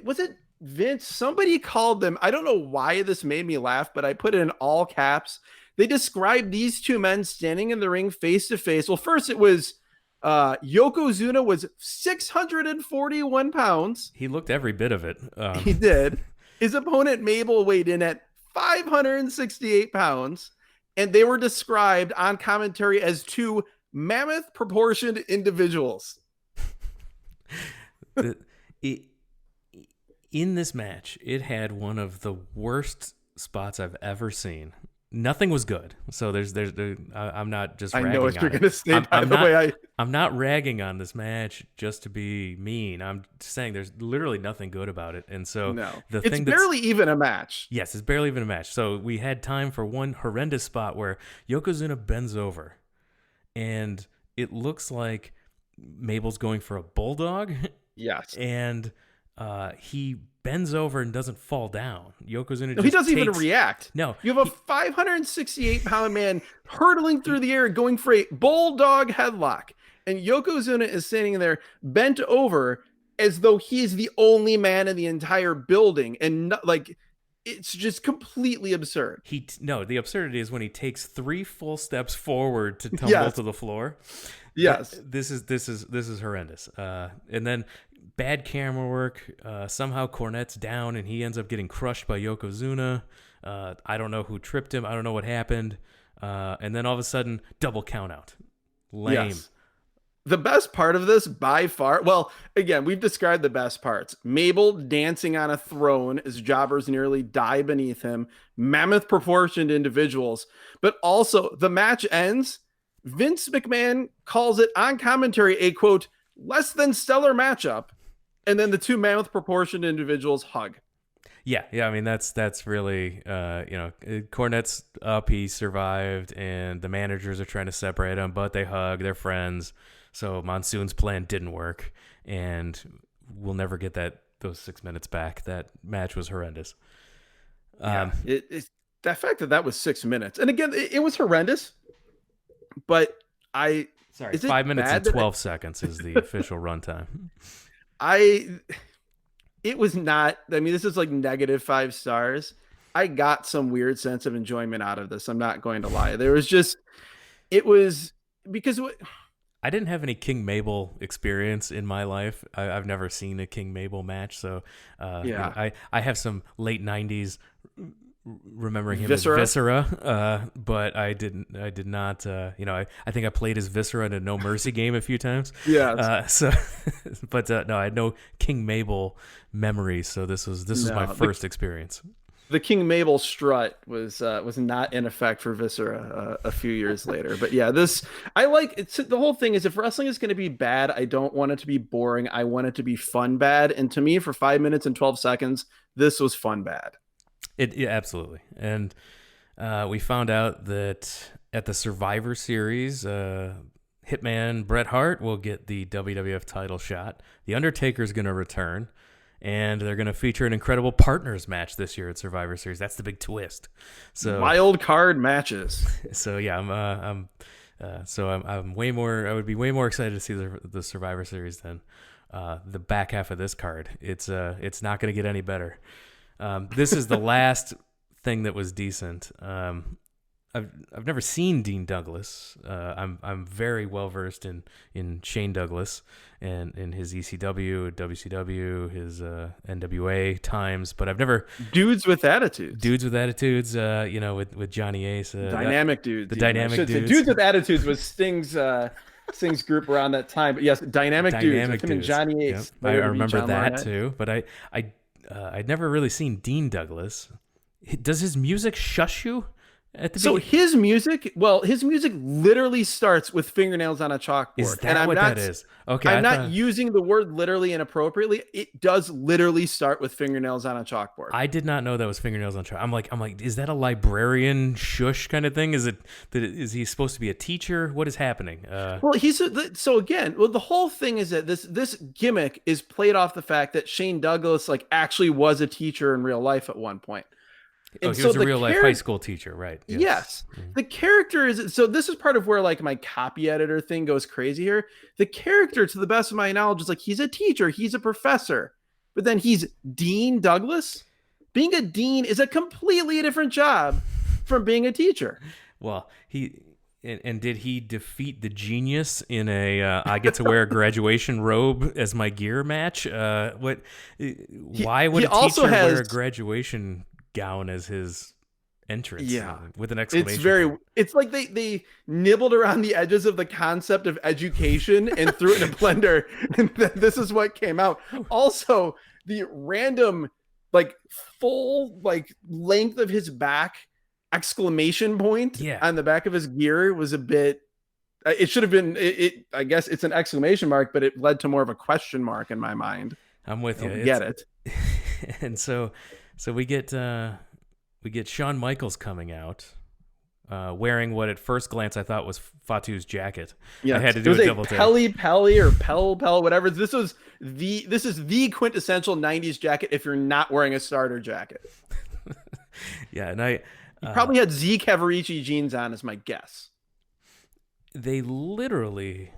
was it Vince? Somebody called them. I don't know why this made me laugh, but I put it in all caps. They described these two men standing in the ring face to face. Well, first it was Yokozuna was 641 pounds. He looked every bit of it. He did. His opponent Mabel weighed in at 568 pounds, and they were described on commentary as two mammoth proportioned individuals. the, it, in this match, it had one of the worst spots I've ever seen. Nothing was good. So I'm not just ragging on it. I know what you're going to say, by the way. I'm not ragging on this match just to be mean. I'm saying there's literally nothing good about it. And so no, it's barely even a match. Yes, it's barely even a match. So we had time for one horrendous spot where Yokozuna bends over and it looks like Mabel's going for a bulldog. Yes. And he bends over and doesn't fall down. Yokozuna he doesn't even react. No. You have a 568-pound man hurtling through the air going for a bulldog headlock. And Yokozuna is standing there bent over as though he's the only man in the entire building. And it's just completely absurd. The absurdity is when he takes 3 full steps forward to tumble to the floor. Yes. This is horrendous. And then bad camera work. Somehow Cornette's down and he ends up getting crushed by Yokozuna. I don't know who tripped him. I don't know what happened. And then all of a sudden, double count out. Lame. Yes. The best part of this by far, well, again, we've described the best parts. Mabel dancing on a throne as jobbers nearly die beneath him. Mammoth proportioned individuals. But also, the match ends. Vince McMahon calls it on commentary a, quote, less than stellar matchup. And then the two mammoth proportioned individuals hug. Yeah. I mean, that's really, Cornette's up, he survived, and the managers are trying to separate them, but they hug, they're friends. So Monsoon's plan didn't work, and we'll never get those 6 minutes back. That match was horrendous. That fact that was 6 minutes, and again, it was horrendous. But 5 minutes and 12 seconds is the official runtime. It was not. I mean, this is like -5 stars. I got some weird sense of enjoyment out of this. I'm not going to lie. It was because I didn't have any King Mabel experience in my life. I've never seen a King Mabel match, so I have some late '90s remembering him Viscera. as Viscera, but I did not. I think I played as Viscera in a No Mercy game a few times. Yeah. No, I had no King Mabel memories, so this was my first experience. The King Mabel strut was not in effect for Viscera a few years later. But yeah, I like it. The whole thing is, if wrestling is going to be bad, I don't want it to be boring. I want it to be fun bad. And to me, for 5 minutes and 12 seconds, this was fun bad. Yeah, absolutely. And we found out that at the Survivor Series, Hitman Bret Hart will get the WWF title shot. The Undertaker's going to return. And they're going to feature an incredible partners match this year at Survivor Series. That's the big twist. So wild card matches. So yeah, I'm way more. I would be way more excited to see the Survivor Series than the back half of this card. It's not going to get any better. This is the last thing that was decent. I've never seen Dean Douglas. I'm very well versed in Shane Douglas and in his ECW, WCW, his NWA times, but I've never Dudes with Attitudes. With Johnny Ace, Dynamic Dudes. The Dynamic Dudes. Dudes with Attitudes was Sting's group around that time. But yes, Dynamic Dudes. With him and Johnny Ace. Yep. I remember that too, but I'd never really seen Dean Douglas. Does his music shush you At the So beginning. his music literally starts with fingernails on a Is chalkboard. And that what that is? Okay, I'm I not thought using the word literally inappropriately. It does literally start with fingernails on a chalkboard. I did not know that was fingernails on trial. I'm like, is that a librarian shush kind of thing? Is he supposed to be a teacher? What is happening? Well, so again, the whole thing is that this gimmick is played off the fact that Shane Douglas like actually was a teacher in real life at one point. Oh, And he so was a the real life high character school teacher, right? Yes. Yes. The character is so this is part of where like my copy editor thing goes crazy here. The character, to the best of my knowledge, is like he's a teacher, he's a professor, but then he's Dean Douglas. Being a dean is a completely different job from being a teacher. Well, and did he defeat the genius in a I get to wear a graduation robe as my gear match? What? Why would He a also teacher wear has a graduation gown as his entrance? Yeah. With an It's exclamation very point. it's like they nibbled around the edges of the concept of education and threw it in a blender, and this is what came out. Also, the random like full like length of his back exclamation point Yeah, on the back of his gear was a bit it should have been I guess it's an exclamation mark, but it led to more of a question mark in my mind. I'm with I you. don't get it. And so we get Shawn Michaels coming out, wearing what at first glance I thought was Fatu's jacket. Yeah, I had to it do was a a double take. Pelly Pelly or Pell Pell, whatever. This is the quintessential '90s jacket if you're not wearing a starter jacket. Yeah, and He probably had Z Cavarici jeans on, is my guess. they literally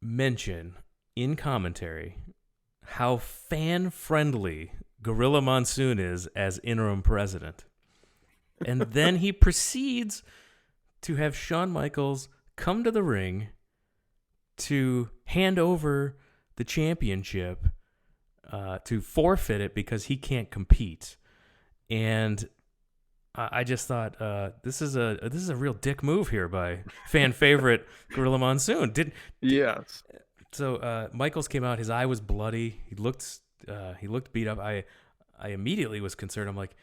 mention in commentary how fan friendly Gorilla Monsoon is as interim president. And then he proceeds to have Shawn Michaels come to the ring to hand over the championship, to forfeit it because he can't compete. And I just thought this is a real dick move here by fan favorite Gorilla Monsoon. Yes. So Michaels came out. His eye was bloody. He looked beat up. I immediately was concerned. I'm like,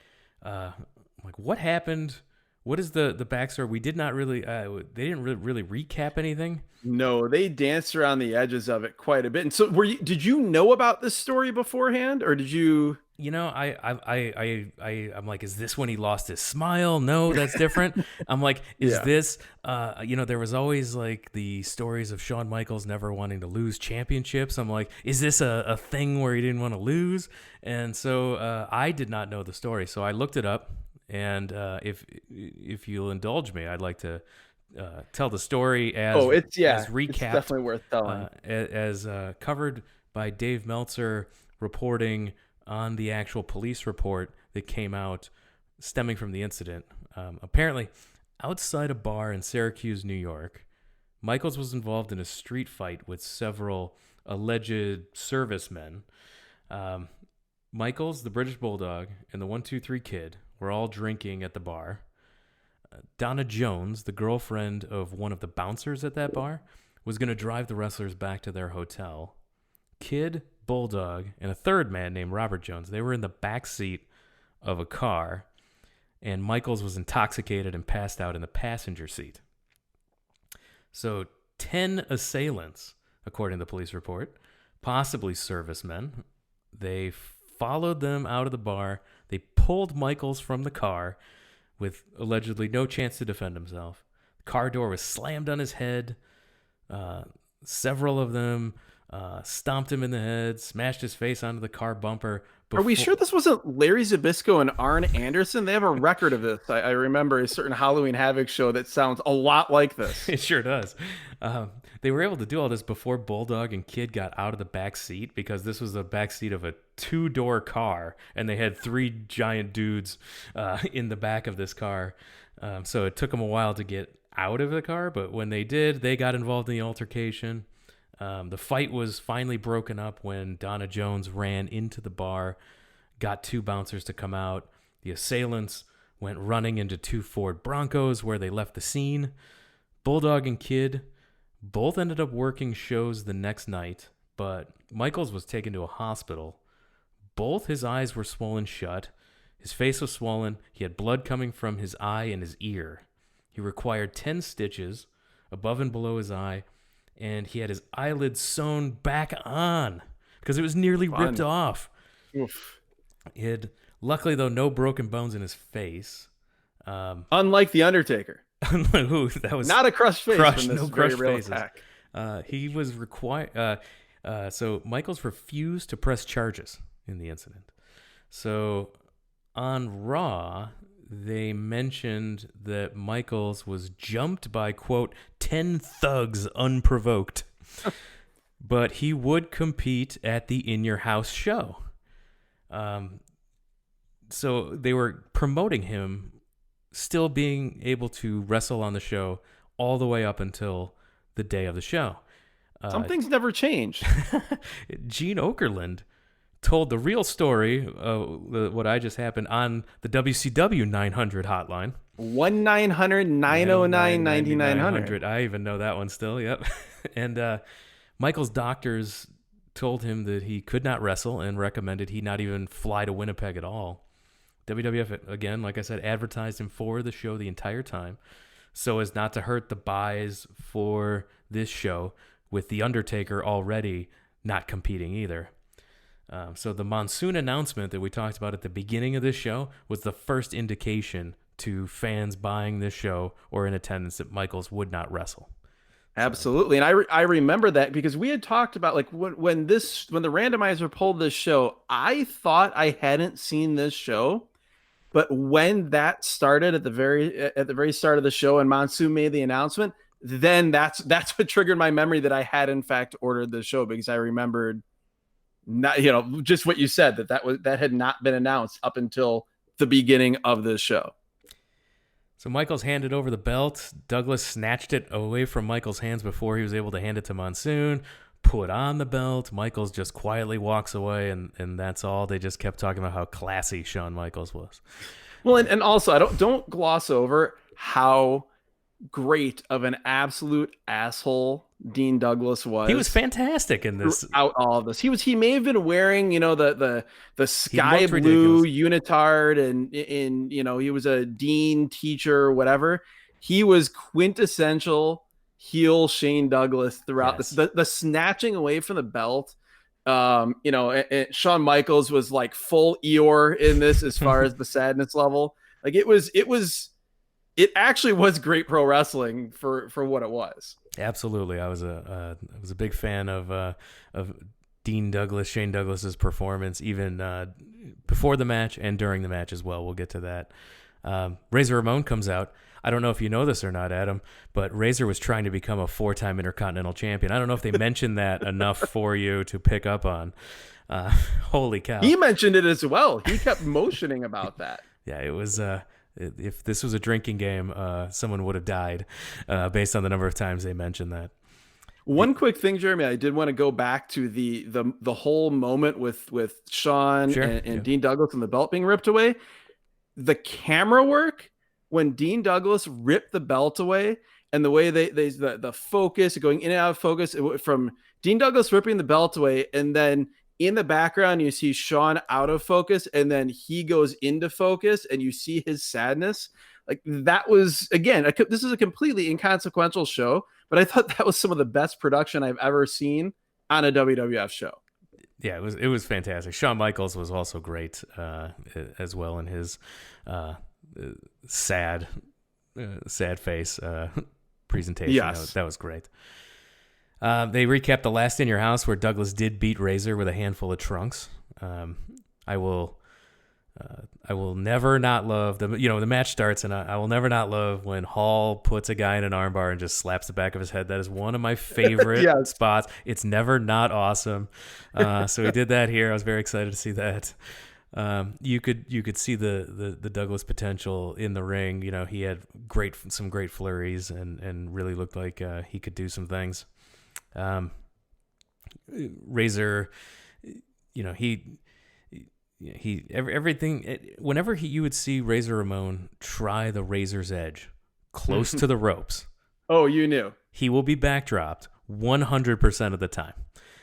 what happened? What is the backstory? We did not really. They didn't really recap anything. No, they danced around the edges of it quite a bit. And so, did you know about this story beforehand, or did you? You know, I'm like, is this when he lost his smile? No, that's different. I'm like, is Yeah. this? There was always like the stories of Shawn Michaels never wanting to lose championships. I'm like, is this a thing where he didn't want to lose? And so I did not know the story, so I looked it up. And if you'll indulge me, I'd like to tell the story as as recapped, it's definitely worth telling. as covered by Dave Meltzer reporting on the actual police report that came out stemming from the incident. Apparently, outside a bar in Syracuse, New York, Michaels was involved in a street fight with several alleged servicemen. Michaels, the British Bulldog, and the 1-2-3 Kid were all drinking at the bar. Donna Jones, the girlfriend of one of the bouncers at that bar, was going to drive the wrestlers back to their hotel. Kid, Bulldog, and a third man named Robert Jones, they were in the back seat of a car, and Michaels was intoxicated and passed out in the passenger seat. So 10 assailants, according to the police report, possibly servicemen, they followed them out of the bar. They pulled Michaels from the car with allegedly no chance to defend himself. The car door was slammed on his head. Several of them stomped him in the head, smashed his face onto the car bumper. Are we sure this wasn't Larry Zabisco and Arn Anderson? They have a record of this. I remember a certain Halloween Havoc show that sounds a lot like this. It sure does. They were able to do all this before Bulldog and Kid got out of the back seat, because this was the back seat of a 2-door car, and they had 3 giant dudes in the back of this car. So it took them a while to get out of the car, but when they did, they got involved in the altercation. The fight was finally broken up when Donna Jones ran into the bar, got 2 bouncers to come out. The assailants went running into 2 Ford Broncos where they left the scene. Bulldog and Kid both ended up working shows the next night, but Michaels was taken to a hospital. Both his eyes were swollen shut. His face was swollen. He had blood coming from his eye and his ear. He required 10 stitches above and below his eye, and he had his eyelid sewn back on because it was nearly ripped off. Oof. He had, luckily, though, no broken bones in his face. Unlike The Undertaker. Ooh, that was not a crushed face from this no very crushed real faces. attack. He was required. So Michaels refused to press charges in the incident. So on Raw, they mentioned that Michaels was jumped by, quote, 10 thugs unprovoked. But he would compete at the In Your House show. So they were promoting him still being able to wrestle on the show all the way up until the day of the show. Some things never change. Gene Okerlund told the real story of what I just happened on the WCW 900 hotline. 1-900-909-9900. I even know that one still, yep. And Michael's doctors told him that he could not wrestle and recommended he not even fly to Winnipeg at all. WWF, again, like I said, advertised him for the show the entire time so as not to hurt the buys for this show, with The Undertaker already not competing either. So the Monsoon announcement that we talked about at the beginning of this show was the first indication to fans buying this show or in attendance that Michaels would not wrestle. Absolutely. And I remember that because we had talked about, like, when the randomizer pulled this show, I thought I hadn't seen this show. But when that started at the very start of the show and Monsoon made the announcement, then that's what triggered my memory that I had in fact ordered the show, because I remembered not, just what you said, that had not been announced up until the beginning of this show. So Michaels handed over the belt. Douglas snatched it away from Michaels' hands before he was able to hand it to Monsoon. Put on the belt. Michaels just quietly walks away, and that's all. They just kept talking about how classy Shawn Michaels was. Well, and also, I don't gloss over how great of an absolute asshole Dean Douglas was. He was fantastic in this. Throughout all of this, he may have been wearing, the sky blue unitard, and he was a dean teacher, whatever. He was quintessential heel Shane Douglas throughout this. The snatching away from the belt. And Shawn Michaels was like full Eeyore in this as far as the sadness level. Like it actually was great pro wrestling for what it was. Absolutely. I was a big fan of Dean Douglas, Shane Douglas's performance, even before the match and during the match as well. We'll get to that. Razor Ramon comes out. I don't know if you know this or not, Adam, but Razor was trying to become a 4-time Intercontinental Champion. I don't know if they mentioned that enough for you to pick up on. Holy cow. He mentioned it as well. He kept motioning about that. Yeah, it was... if this was a drinking game, someone would have died based on the number of times they mentioned that. One quick thing, Jeremy, I did want to go back to the whole moment with Shawn and Dean Douglas and the belt being ripped away. The camera work when Dean Douglas ripped the belt away, and the way the focus going in and out of focus from Dean Douglas ripping the belt away, and then in the background you see Shawn out of focus, and then he goes into focus and you see his sadness. Like, that was, again, this is a completely inconsequential show, but I thought that was some of the best production I've ever seen on a WWF show. Yeah, it was fantastic. Shawn Michaels was also great as well in his sad face presentation. Yes. That was great. They recapped the last In Your House where Douglas did beat Razor with a handful of trunks. I will never not love the match starts, and I will never not love when Hall puts a guy in an armbar and just slaps the back of his head. That is one of my favorite spots. It's never not awesome. So he did that here. I was very excited to see that. You could see the Douglas potential in the ring. He had some great flurries and really looked like he could do some things. Razor, everything. Whenever you would see Razor Ramon try the Razor's Edge close to the ropes, oh, you knew he will be backdropped 100% of the time.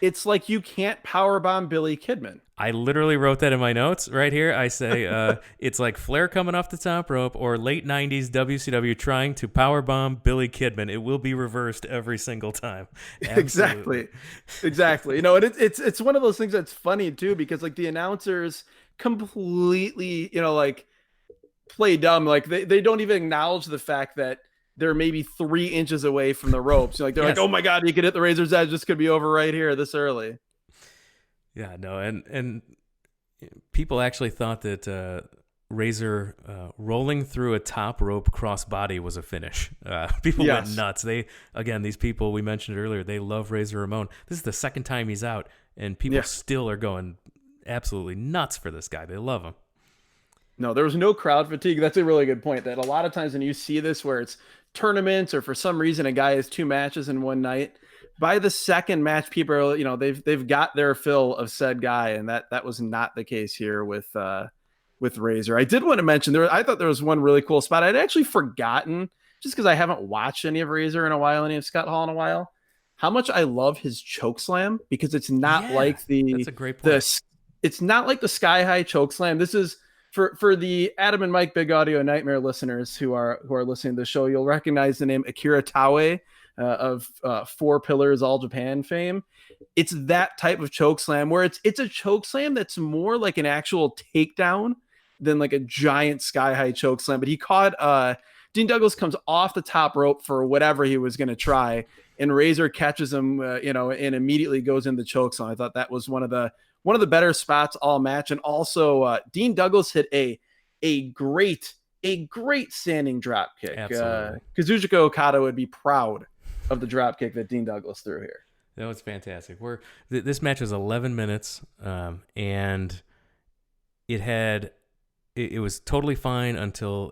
It's like you can't powerbomb Billy Kidman. I literally wrote that in my notes right here. I say it's like Flair coming off the top rope or late 90s WCW trying to powerbomb Billy Kidman. It will be reversed every single time. Absolutely. Exactly. And it's one of those things that's funny too, because like the announcers completely, like play dumb. Like they don't even acknowledge the fact that they're maybe 3 inches away from the ropes. Like they're Yes. like, oh my God, you could hit the Razor's Edge. This could be over right here this early. Yeah, no, and people actually thought that Razor rolling through a top rope crossbody was a finish. People went nuts. These people we mentioned earlier, they love Razor Ramon. This is the second time he's out, and people still are going absolutely nuts for this guy. They love him. No, there was no crowd fatigue. That's a really good point. That a lot of times when you see this, where it's tournaments or for some reason a guy has 2 matches in one night, by the second match, people are, they've got their fill of said guy, and that was not the case here with Razor. I did want to mention I thought there was one really cool spot. I'd actually forgotten, just because I haven't watched any of Razor in a while, any of Scott Hall in a while, how much I love his choke slam, because it's not like that's a great point. It's not like the sky high choke slam. This is for the Adam and Mike Big Audio Nightmare listeners who are listening to the show. You'll recognize the name Akira Taue of Four Pillars All Japan fame. It's that type of choke slam where it's a choke slam that's more like an actual takedown than like a giant sky high choke slam. But he caught Dean Douglas comes off the top rope for whatever he was going to try, and Razor catches him, and immediately goes in the choke slam. I thought that was one of the better spots all match. And also Dean Douglas hit a great standing drop kick. Kazuchika Okada would be proud of the drop kick that Dean Douglas threw here. That was fantastic. This match was 11 minutes, and it was totally fine until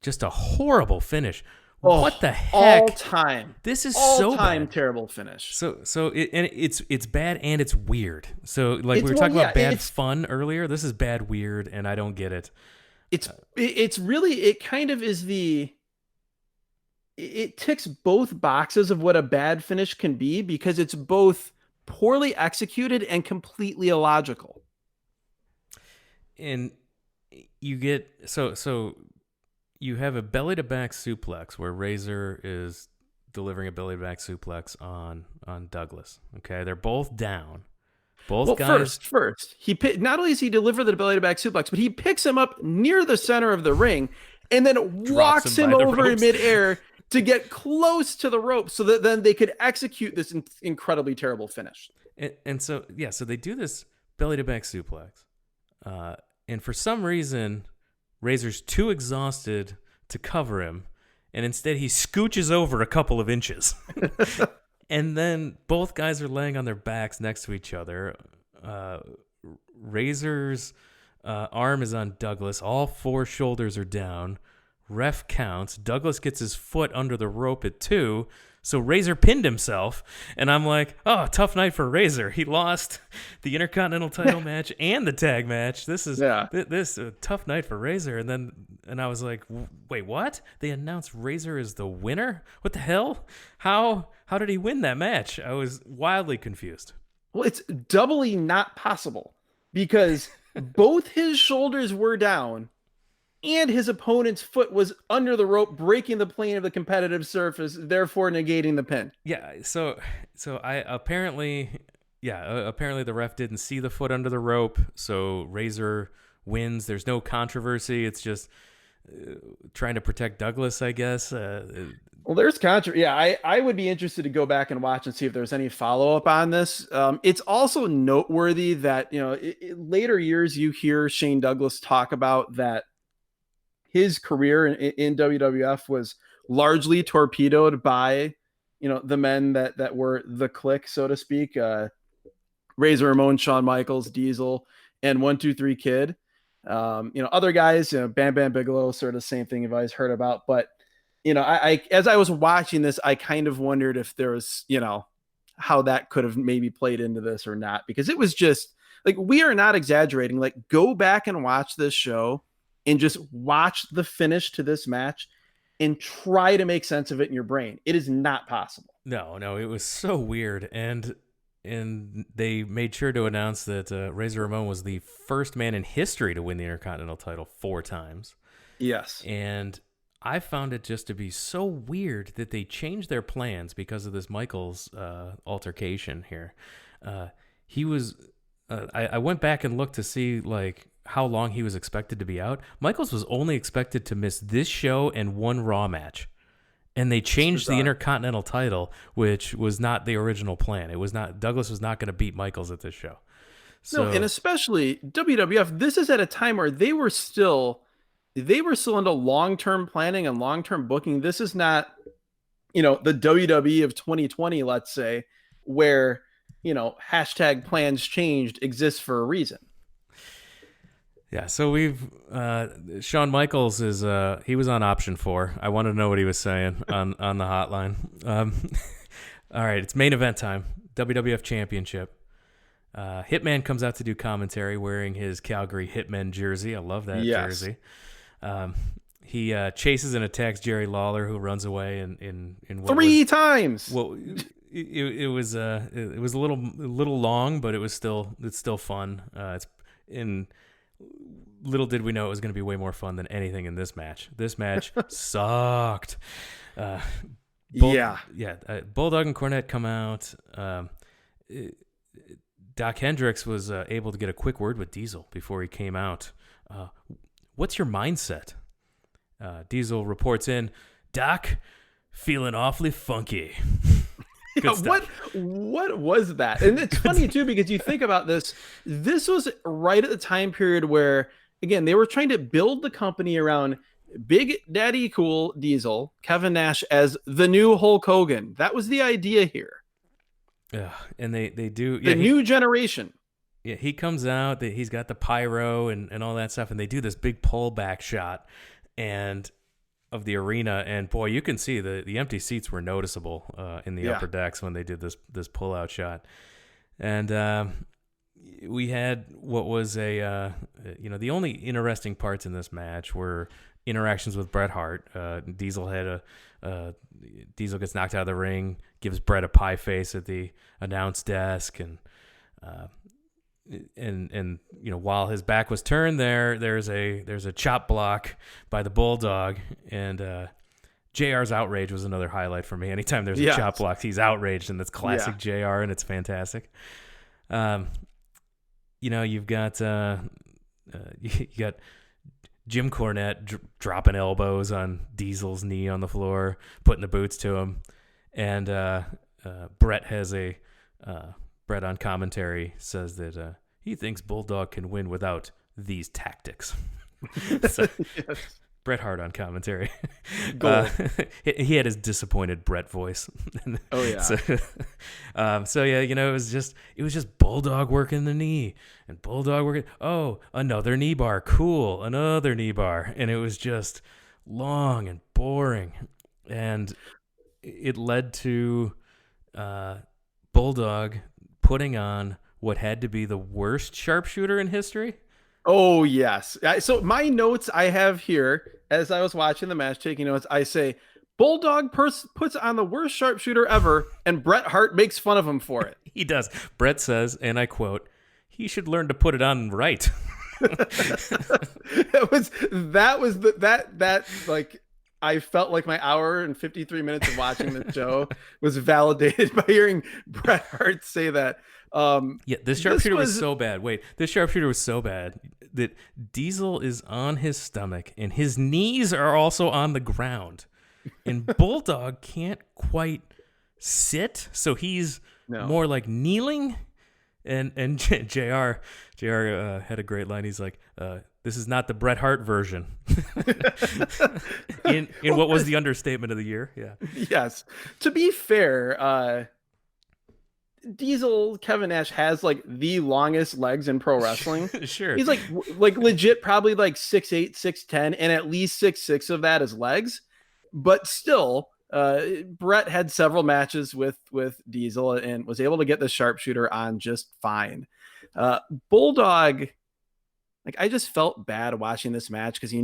just a horrible finish. What the heck? All time. This is so bad. Terrible finish. It's bad and it's weird. So like we were talking about bad fun earlier. This is bad weird, and I don't get it. It's really, it kind of is it ticks both boxes of what a bad finish can be, because it's both poorly executed and completely illogical. And you get so you have a belly to back suplex where Razor is delivering a belly to back suplex on Douglas. Okay, they're both down. Guys. First, not only does he deliver the belly to back suplex, but he picks him up near the center of the ring and then walks him over in midair to get close to the rope, so that then they could execute this incredibly terrible finish. So they do this belly to back suplex, and for some reason, Razor's too exhausted to cover him, and instead he scooches over a couple of inches. And then both guys are laying on their backs next to each other. Razor's arm is on Douglas. All four shoulders are down. Ref counts. Douglas gets his foot under the rope at 2. So Razor pinned himself, and I'm like, oh, tough night for Razor. He lost the Intercontinental title match and the tag match. This is a tough night for Razor. And I was like, wait, what? They announced Razor is the winner? What the hell? How did he win that match? I was wildly confused. Well, it's doubly not possible, because both his shoulders were down, and his opponent's foot was under the rope, breaking the plane of the competitive surface, therefore negating the pin. Yeah, so apparently the ref didn't see the foot under the rope, so Razor wins. There's no controversy. It's just trying to protect Douglas, I guess. Well, there's controversy. Yeah, I would be interested to go back and watch and see if there's any follow-up on this. It's also noteworthy that, in later years, you hear Shane Douglas talk about that his career in WWF was largely torpedoed by, the men that were the clique, so to speak. Razor Ramon, Shawn Michaels, Diesel, and 1-2-3 Kid. Other guys, Bam Bam Bigelow, sort of the same thing you've always heard about. But, I as I was watching this, I kind of wondered if there was, how that could have maybe played into this or not, because it was just like, we are not exaggerating. Like, go back and watch this show and just watch the finish to this match and try to make sense of it in your brain. It is not possible. No, it was so weird. And and they made sure to announce that Razor Ramon was the first man in history to win the Intercontinental title 4 times. Yes. And I found it just to be so weird that they changed their plans because of this Michaels altercation here. He was. I went back and looked to see like how long he was expected to be out. Michaels was only expected to miss this show and one Raw match, and they changed the Intercontinental title, which was not the original plan. It was not. Douglas was not going to beat Michaels at this show. So, No, and especially WWF, this is at a time where they were still into long-term planning and long-term booking. This is not, the WWE of 2020, let's say, where, hashtag plans changed exists for a reason. yeah, so we've Shawn Michaels is he was on option 4. I wanted to know what he was saying on the hotline. All right, it's main event time. WWF Championship. Hitman comes out to do commentary wearing his Calgary Hitmen jersey. I love that jersey. He chases and attacks Jerry Lawler, who runs away in what 3 times. Well, it was a little long, but it's still fun. It's in little did we know it was going to be way more fun than anything in this match. This match sucked. Bulldog and Cornette come out. Doc Hendricks was able to get a quick word with Diesel before he came out. What's your mindset? Diesel reports in, Doc, feeling awfully funky. Yeah, what was that? And it's funny too, because you think about this was right at the time period where, again, they were trying to build the company around Big Daddy Cool Diesel, Kevin Nash as the new Hulk Hogan. That was the idea here. Yeah, and they do the new generation. Yeah, he comes out, he's got the pyro and all that stuff, and they do this big pullback shot and of the arena, and boy, you can see the empty seats were noticeable in the upper decks when they did this pull-out shot. And we had what was the only interesting parts in this match were interactions with Bret Hart. Diesel gets knocked out of the ring, gives Bret a pie face at the announce desk, and while his back was turned, there's a chop block by the Bulldog, and JR's outrage was another highlight for me. Anytime there's a chop block, he's outraged, and that's classic JR, and it's fantastic. You've got you got Jim Cornette dropping elbows on Diesel's knee on the floor, putting the boots to him, and Bret has Bret on commentary says that he thinks Bulldog can win without these tactics. So, yes. Bret Hart on commentary. He had his disappointed Bret voice. Oh yeah. So yeah, it was just Bulldog working the knee and Bulldog working. Oh, another knee bar. Cool, another knee bar, and it was just long and boring, and it led to Bulldog putting on what had to be the worst sharpshooter in history. Oh, yes. So my notes I have here, as I was watching the match, taking notes, I say, Bulldog puts on the worst sharpshooter ever, and Bret Hart makes fun of him for it. He does. Bret says, and I quote, he should learn to put it on right. I felt like my hour and 53 minutes of watching the show was validated by hearing Bret Hart say that. This sharpshooter was so bad. This sharpshooter was so bad that Diesel is on his stomach and his knees are also on the ground. And Bulldog can't quite sit, so he's more like kneeling. And JR had a great line. He's like, this is not the Bret Hart version. in what was the understatement of the year? Yeah. Yes. To be fair, Diesel Kevin Nash has like the longest legs in pro wrestling. Sure. He's like legit probably like 6'8", 6'10", and at least 6'6" of that is legs. But still, Bret had several matches with Diesel and was able to get the sharpshooter on just fine. Bulldog, like, I just felt bad watching this match because he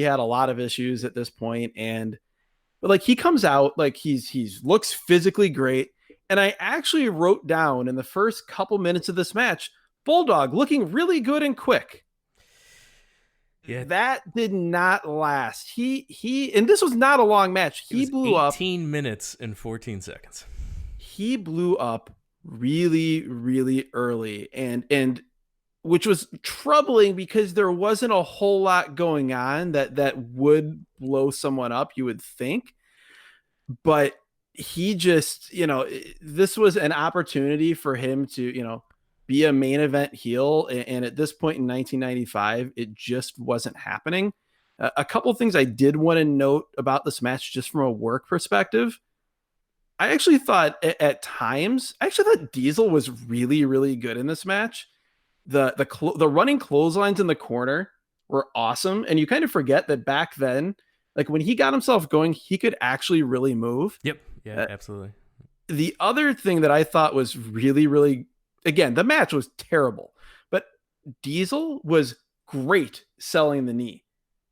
had a lot of issues at this point, but like he comes out like he's looks physically great, And I actually wrote down in the first couple minutes of this match, Bulldog looking really good and quick. Yeah, That did not last. And this was not a long match. it was 18 minutes and 14 seconds. He blew up really, really early, and which was troubling because there wasn't a whole lot going on that would blow someone up, you would think. But he just, this was an opportunity for him to, be a main event heel. And at this point in 1995, it just wasn't happening. A couple of things I did want to note about this match, just from a work perspective. I actually thought at times, I actually thought Diesel was really, really good in this match. The running clotheslines in the corner were awesome, and you kind of forget that back then, like when he got himself going, he could actually really move. Yep. Yeah, absolutely. The other thing that I thought was really, really, again, the match was terrible, but Diesel was great selling the knee.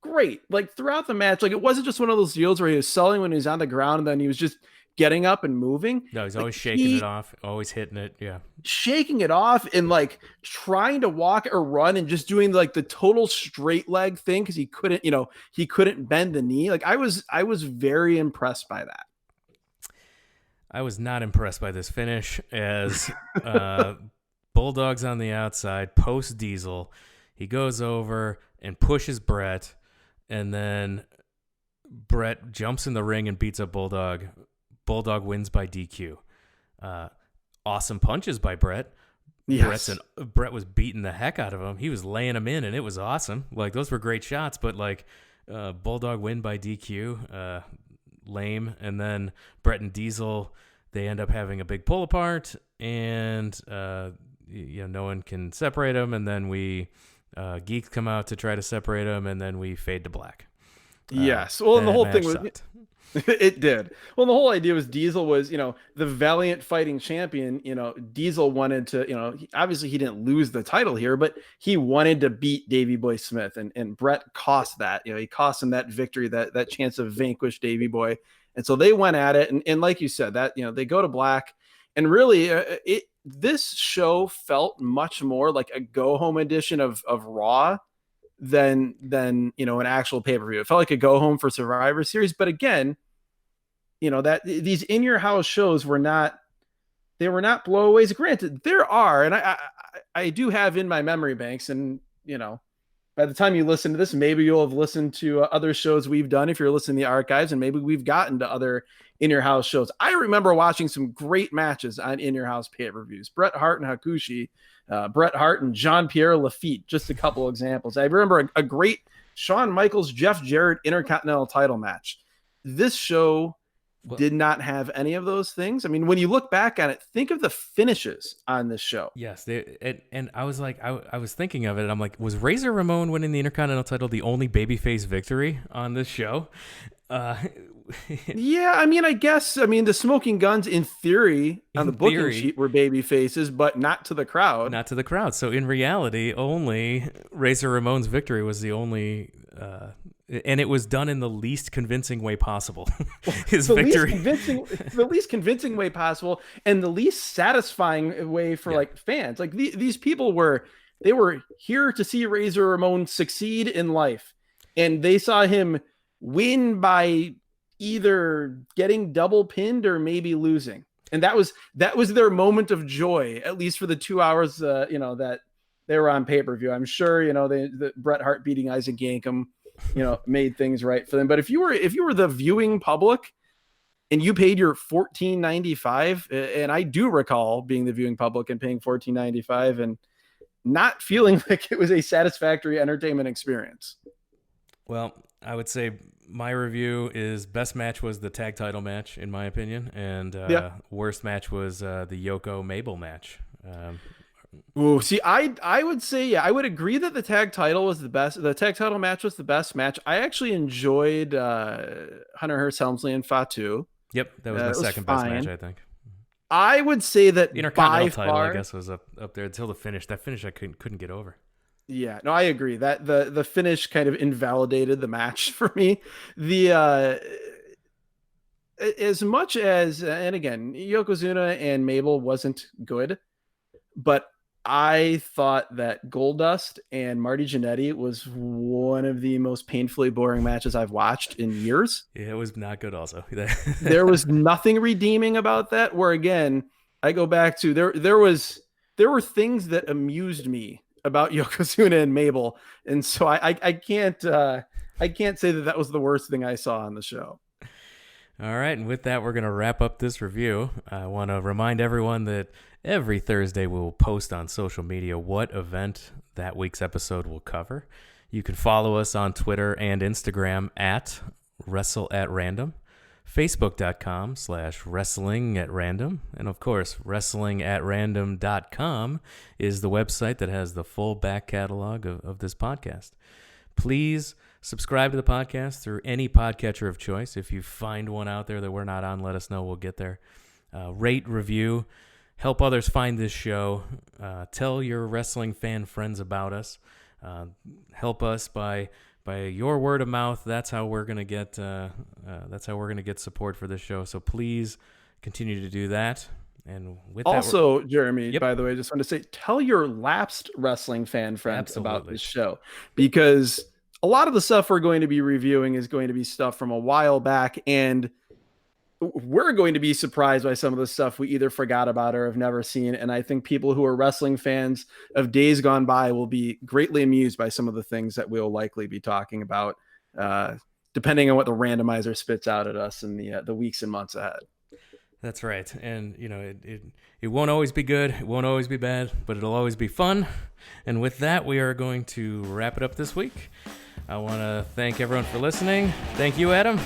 Great. Like throughout the match, like it wasn't just one of those deals where he was selling when he was on the ground and then he was just getting up and moving. No, he's like always shaking it off, always hitting it. Yeah. Shaking it off and like trying to walk or run and just doing like the total straight leg thing because he couldn't bend the knee. Like I was very impressed by that. I was not impressed by this finish as Bulldog's on the outside, post Diesel. He goes over and pushes Brett, and then Brett jumps in the ring and beats up Bulldog. Bulldog wins by DQ. Awesome punches by Brett. Yes. Brett was beating the heck out of him. He was laying him in, and it was awesome. Like, those were great shots, but like Bulldog win by DQ. Lame. And then Brett and Diesel, they end up having a big pull apart, and no one can separate them. And then Geeks come out to try to separate them, and then we fade to black. Yes. Well, and the whole thing was sucked. It did. Well, the whole idea was Diesel was, the valiant fighting champion. Diesel wanted to, obviously he didn't lose the title here, but he wanted to beat Davey Boy Smith, and Brett cost that. He cost him that victory, that chance to vanquish Davey Boy. And so they went at it, and like you said, that they go to black, and really this show felt much more like a go home edition of Raw than an actual pay-per-view. It felt like a go home for Survivor Series, but again, that these in your house shows were not blowaways. Granted, there are, and I do have in my memory banks, and by the time you listen to this, maybe you'll have listened to other shows we've done if you're listening to the archives, and maybe we've gotten to other in your house shows. I remember watching some great matches on in your house pay-per-views. Bret Hart and Hakushi, Bret Hart and Jean-Pierre Lafitte, just a couple examples. I remember a great Shawn Michaels, Jeff Jarrett Intercontinental title match. This show did not have any of those things. I mean, when you look back on it, think of the finishes on this show. Yes, and I was like, I was thinking of it, and I'm like, was Razor Ramon winning the Intercontinental title the only babyface victory on this show? Yeah, I guess the Smoking Guns, in theory, on the booking sheet were baby faces, but not to the crowd. Not to the crowd. So in reality, only Razor Ramon's victory was the only, and it was done in the least convincing way possible. His victory, the least convincing way possible, and the least satisfying way for fans. Like these people were here to see Razor Ramon succeed in life, and they saw him win by either getting double pinned or maybe losing, and that was their moment of joy, at least for the 2 hours that they were on pay-per-view. I'm sure the Bret Hart beating Isaac Yankem made things right for them. But if you were the viewing public and you paid your $14.95, and I do recall being the viewing public and paying $14.95 and not feeling like it was a satisfactory entertainment experience. Well, I would say my review is best match was the tag title match, in my opinion, and worst match was the Yoko Mabel match. See, I would say, I would agree that the tag title was the best. The tag title match was the best match. I actually enjoyed Hunter Hearst Helmsley and Fatu. Yep, that was my second best match, I think. I would say that Intercontinental title, I guess, was up there until the finish. That finish I couldn't get over. Yeah, no, I agree that the finish kind of invalidated the match for me. as much as, and again, Yokozuna and Mabel wasn't good, but I thought that Goldust and Marty Jannetty was one of the most painfully boring matches I've watched in years. Yeah, it was not good also. There was nothing redeeming about that. Where again, I go back to there were things that amused me about Yokozuna and Mabel, and so I can't say that that was the worst thing I saw on the show. All right, and with that, we're going to wrap up this review. I want to remind everyone that every Thursday we will post on social media what event that week's episode will cover. You can follow us on Twitter and Instagram at WrestleAtRandom, Facebook.com/WrestlingAtRandom, and of course, WrestlingAtRandom.com is the website that has the full back catalog of this podcast. Please subscribe to the podcast through any podcatcher of choice. If you find one out there that we're not on, let us know. We'll get there. Rate, review, help others find this show. Tell your wrestling fan friends about us. Help us by your word of mouth. That's how we're gonna get. That's how we're gonna get support for this show. So please continue to do that. And with also, Jeremy, Yep. by the way, I just want to say, tell your lapsed wrestling fan friends about Absolutely. this show, because a lot of the stuff we're going to be reviewing is going to be stuff from a while back, and we're going to be surprised by some of the stuff we either forgot about or have never seen. And I think people who are wrestling fans of days gone by will be greatly amused by some of the things that we'll likely be talking about, depending on what the randomizer spits out at us in the weeks and months ahead. That's right. And, you know, it won't always be good. It won't always be bad, but it'll always be fun. And with that, we are going to wrap it up this week. I want to thank everyone for listening. Thank you, Adam.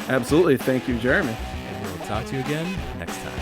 Absolutely. Thank you, Jeremy. And we'll talk to you again next time.